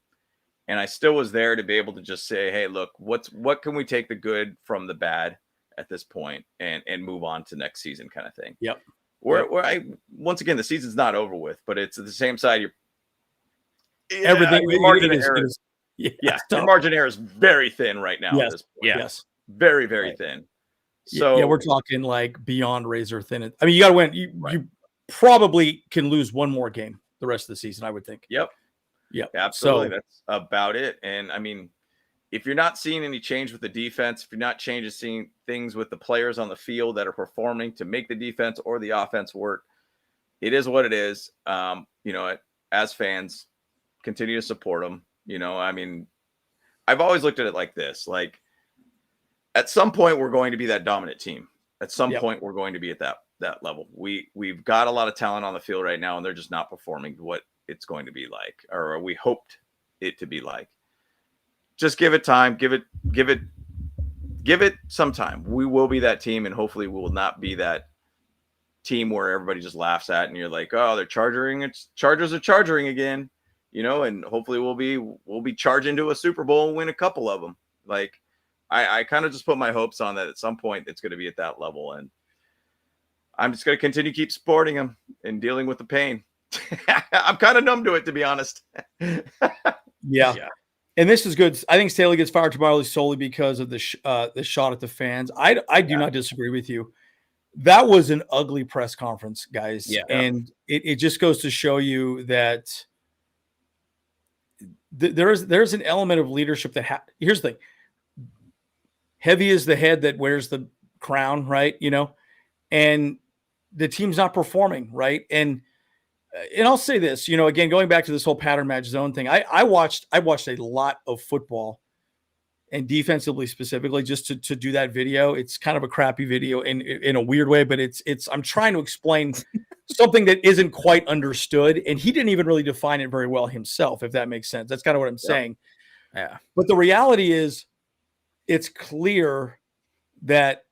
[SPEAKER 3] and I still was there to be able to just say, "Hey, look, what can we take the good from the bad at this point, and move on to next season," kind of thing.
[SPEAKER 1] Yep.
[SPEAKER 3] Where I once again the season's not over with, but it's at the same side.
[SPEAKER 1] Everything
[SPEAKER 3] the margin of error the margin error is very thin right now.
[SPEAKER 1] Yes.
[SPEAKER 3] At this point.
[SPEAKER 1] Yes.
[SPEAKER 3] Very, very thin. So
[SPEAKER 1] we're talking like beyond razor thin. I mean, you got to win. You probably can lose one more game the rest of the season, I would think.
[SPEAKER 3] Yep. Absolutely. That's about it. And I mean, if you're not seeing any change with the defense, if you're not seeing things with the players on the field that are performing to make the defense or the offense work, it is what it is. As fans, continue to support them. I mean, I've always looked at it like this, like at some point we're going to be that dominant team. At some point we're going to be at that level. We've got a lot of talent on the field right now, and they're just not performing what it's going to be like, or we hoped it to be like. Just give it time. Give it some time. We will be that team, and hopefully we will not be that team where everybody just laughs at and you're like, oh, they're Chargers are charging again. And hopefully we'll be charging to a Super Bowl and win a couple of them. Like I kind of just put my hopes on that at some point it's going to be at that level. And I'm just going to continue to keep supporting them and dealing with the pain. I'm kind of numb to it, to be honest.
[SPEAKER 1] Yeah. And this is good. I think Staley gets fired tomorrow solely because of the shot at the fans. I do not disagree with you. That was an ugly press conference, guys. Yeah. And it just goes to show you that there's an element of leadership that here's the thing. Heavy is the head that wears the crown, right? And the team's not performing, right? And I'll say this, again, going back to this whole pattern match zone thing, I watched a lot of football and defensively specifically just to do that video. It's kind of a crappy video in a weird way, but I'm trying to explain something that isn't quite understood. And he didn't even really define it very well himself, if that makes sense. That's kind of what I'm saying.
[SPEAKER 2] Yeah.
[SPEAKER 1] But the reality is it's clear that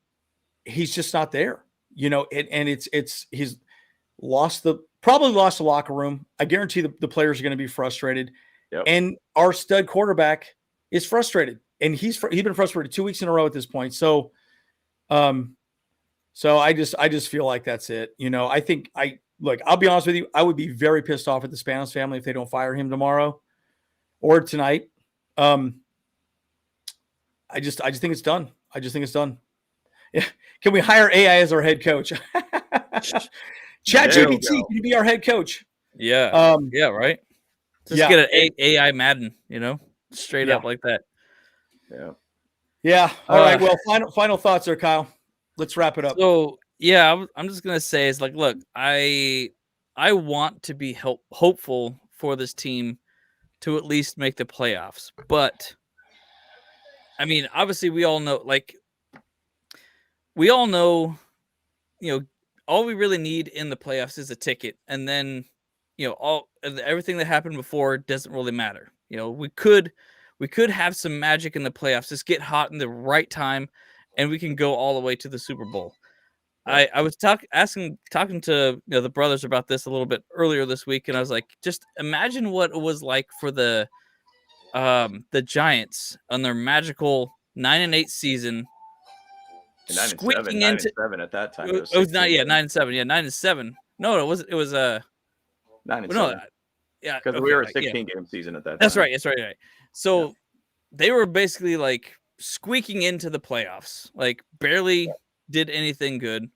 [SPEAKER 1] he's just not there, and he's probably lost the locker room. I guarantee the players are going to be frustrated.
[SPEAKER 3] Yep.
[SPEAKER 1] And our stud quarterback is frustrated. And he's been frustrated 2 weeks in a row at this point. So, I just feel like that's it. I think I'll be honest with you. I would be very pissed off at the Spanos family if they don't fire him tomorrow or tonight. I just think it's done. I just think it's done. Can we hire AI as our head coach? ChatGPT, can you be our head coach?
[SPEAKER 2] Yeah. Yeah, right. Just get an AI Madden, straight up like that.
[SPEAKER 3] Yeah.
[SPEAKER 1] Yeah. All right. Well, final thoughts there, Kyle. Let's wrap it up.
[SPEAKER 2] So yeah, I'm just gonna say is like, look, I want to be hopeful for this team to at least make the playoffs, but I mean, obviously, we all know, all we really need in the playoffs is a ticket, and then everything that happened before doesn't really matter. We could have some magic in the playoffs, just get hot in the right time, and we can go all the way to the Super Bowl. I was talking to the brothers about this a little bit earlier this week, and I was like, just imagine what it was like for the Giants on their magical 9-8 season, squeaking into
[SPEAKER 3] 9-7 at that time.
[SPEAKER 2] It was not 9-7. Yeah, 9-7. No, it was 9-7.
[SPEAKER 3] No,
[SPEAKER 2] yeah,
[SPEAKER 3] because we were a 16-game season at that time.
[SPEAKER 2] That's right. So they were basically like squeaking into the playoffs, like barely did anything good,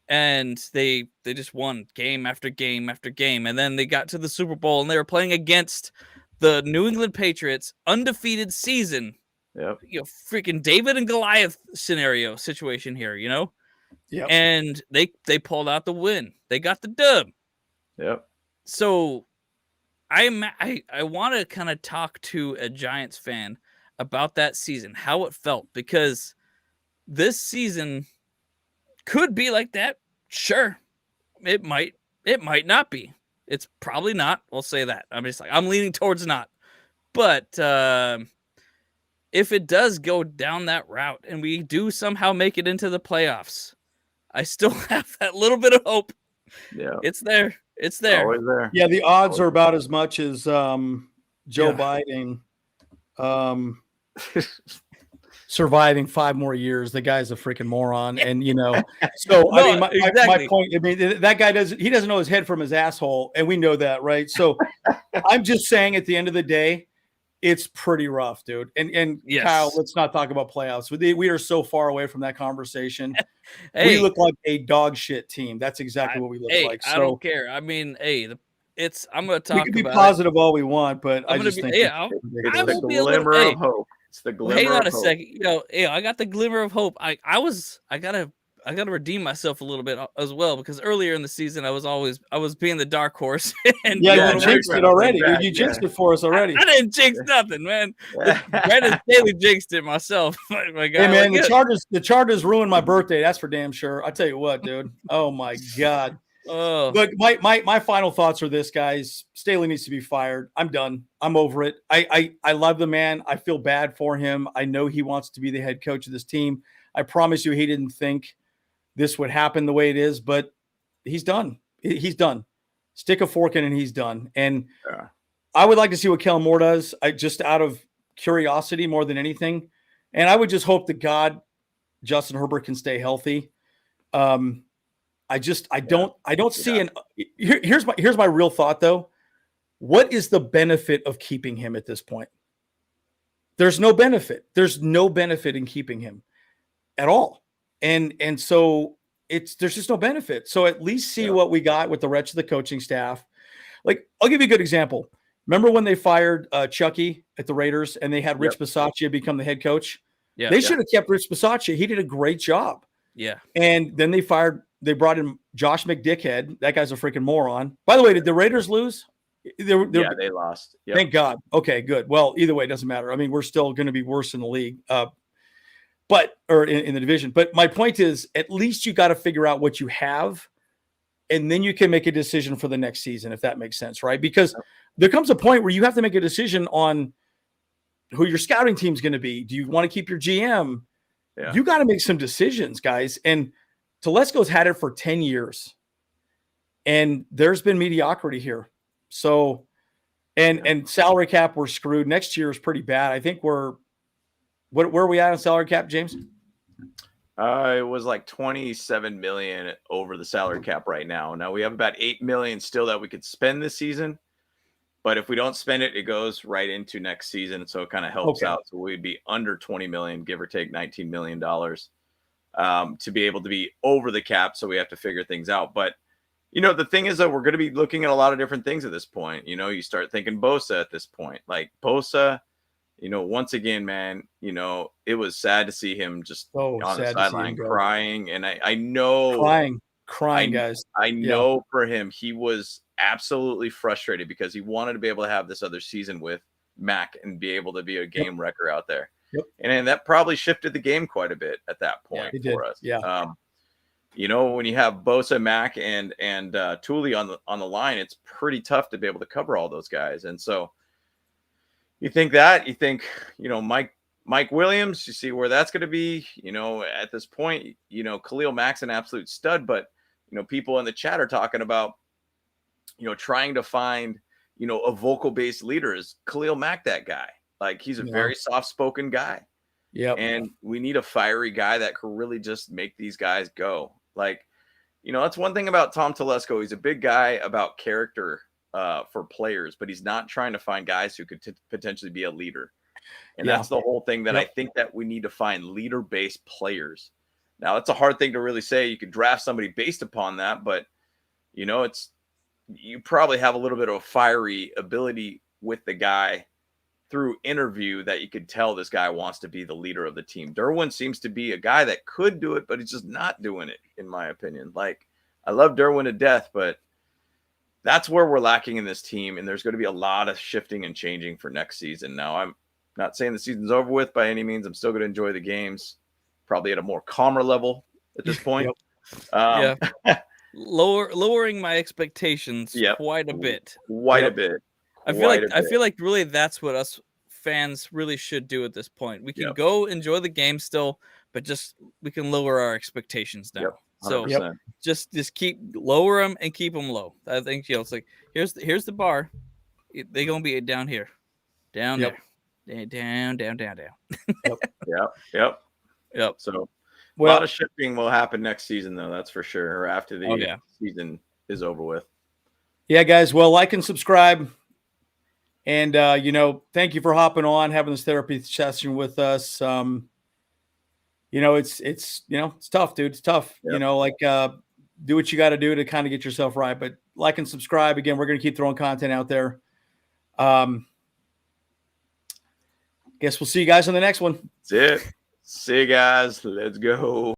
[SPEAKER 2] and they just won game after game after game, and then they got to the Super Bowl, and they were playing against the New England Patriots, undefeated season.
[SPEAKER 3] Yep.
[SPEAKER 2] Freaking David and Goliath situation here,
[SPEAKER 1] Yep.
[SPEAKER 2] And they pulled out the win. They got the dub.
[SPEAKER 3] Yep.
[SPEAKER 2] So I want to kind of talk to a Giants fan about that season, how it felt, because this season could be like that. Sure. It might not be. It's probably not. We'll say that. I'm leaning towards not. But if it does go down that route and we do somehow make it into the playoffs, I still have that little bit of hope.
[SPEAKER 3] Yeah.
[SPEAKER 2] It's there. It's there.
[SPEAKER 3] Always there.
[SPEAKER 1] Yeah, the odds are about as much as Joe Biden surviving 5 more years. The guy's a freaking moron. And, so my point, that guy doesn't know his head from his asshole. And we know that, right? So I'm just saying at the end of the day, it's pretty rough, dude. And yes. Kyle, let's not talk about playoffs. We are so far away from that conversation. We look like a dog shit team. That's exactly what we look like. So,
[SPEAKER 2] I don't care. I'm going to talk.
[SPEAKER 1] We can be positive all we want, but I just think
[SPEAKER 3] it's the glimmer of hope. It's the glimmer.
[SPEAKER 2] Hang on a second. I got the glimmer of hope. I gotta redeem myself a little bit as well, because earlier in the season I was being the dark horse. And
[SPEAKER 1] you jinxed it already. You jinxed it for us already.
[SPEAKER 2] I didn't jinx nothing, man. Brandon Staley jinxed it myself. My God,
[SPEAKER 1] hey man, the Chargers ruined my birthday. That's for damn sure. I tell you what, dude. Oh my God. Look, my final thoughts are this, guys. Staley needs to be fired. I'm done. I'm over it. I love the man. I feel bad for him. I know he wants to be the head coach of this team. I promise you, he didn't think this would happen the way it is, but he's done. He's done. Stick a fork in and he's done. And I would like to see what Kellen Moore does. Just out of curiosity more than anything. And I would just hope that God, Justin Herbert can stay healthy. I don't see here's my real thought though. What is the benefit of keeping him at this point? There's no benefit. There's no benefit in keeping him at all. And so there's just no benefit. So at least see what we got with the rest of the coaching staff. Like, I'll give you a good example. Remember when they fired Chucky at the Raiders and they had Rich Bisaccia become the head coach? Yeah. They should have kept Rich Bisaccia. He did a great job.
[SPEAKER 2] Yeah.
[SPEAKER 1] And then they brought in Josh McDickhead. That guy's a freaking moron. By the way, did the Raiders lose?
[SPEAKER 3] They lost. Yep.
[SPEAKER 1] Thank God. Okay, good. Well, either way, it doesn't matter. I mean, we're still going to be worse in the league. Or in the division. But my point is, at least you got to figure out what you have, and then you can make a decision for the next season, if that makes sense, right? Because there comes a point where you have to make a decision on who your scouting team is going to be. Do you want to keep your GM? Yeah. You got to make some decisions, guys. And Telesco's had it for 10 years, and there's been mediocrity here. So, and salary cap, we're screwed. Next year is pretty bad. I think where are we at on salary cap, James?
[SPEAKER 3] It was like 27 million over the salary cap right now. Now we have about 8 million still that we could spend this season, but if we don't spend it, it goes right into next season. So it kind of helps out. So we'd be under 20 million, give or take $19 million. to be able to be over the cap. So we have to figure things out. But, the thing is that we're going to be looking at a lot of different things at this point. You start thinking Bosa at this point. Like Bosa, once again, man, it was sad to see him just on the sideline crying. And I know
[SPEAKER 1] crying, guys.
[SPEAKER 3] I know for him, he was absolutely frustrated because he wanted to be able to have this other season with Mac and be able to be a game wrecker out there.
[SPEAKER 1] Yep.
[SPEAKER 3] And that probably shifted the game quite a bit at that point for us.
[SPEAKER 1] Yeah.
[SPEAKER 3] When you have Bosa, Mac, and Thule on the line, it's pretty tough to be able to cover all those guys. And so you think, Mike Williams, you see where that's going to be, at this point, Khalil Mack's an absolute stud, but, people in the chat are talking about, trying to find, a vocal-based leader. Is Khalil Mack that guy? Like, he's a very soft-spoken guy.
[SPEAKER 1] Yeah.
[SPEAKER 3] And we need a fiery guy that could really just make these guys go. Like, that's one thing about Tom Telesco. He's a big guy about character for players, but he's not trying to find guys who could potentially be a leader. And that's the whole thing that I think that we need to find leader-based players. Now, it's a hard thing to really say. You could draft somebody based upon that, but, you probably have a little bit of a fiery ability with the guy through interview that you could tell this guy wants to be the leader of the team. Derwin seems to be a guy that could do it, but he's just not doing it, in my opinion. Like, I love Derwin to death, but that's where we're lacking in this team, and there's going to be a lot of shifting and changing for next season. Now, I'm not saying the season's over with by any means. I'm still going to enjoy the games, probably at a more calmer level at this point.
[SPEAKER 2] Lowering my expectations quite a bit.
[SPEAKER 3] Quite a bit.
[SPEAKER 2] I feel like really that's what us fans really should do at this point. We can go enjoy the game still, but just we can lower our expectations now. So just keep lower them and keep them low. I think it's like here's the bar. They're gonna be down here, down there, down.
[SPEAKER 3] Yep. So a lot of shifting will happen next season, though. That's for sure. Or after the season is over with. Yeah,
[SPEAKER 1] guys. Well, like and subscribe. And, thank you for hopping on, having this therapy session with us. It's tough, dude. It's tough, do what you got to do to kind of get yourself right. But like and subscribe. Again, we're going to keep throwing content out there. Guess we'll see you guys on the next one.
[SPEAKER 3] That's it. See you guys. Let's go.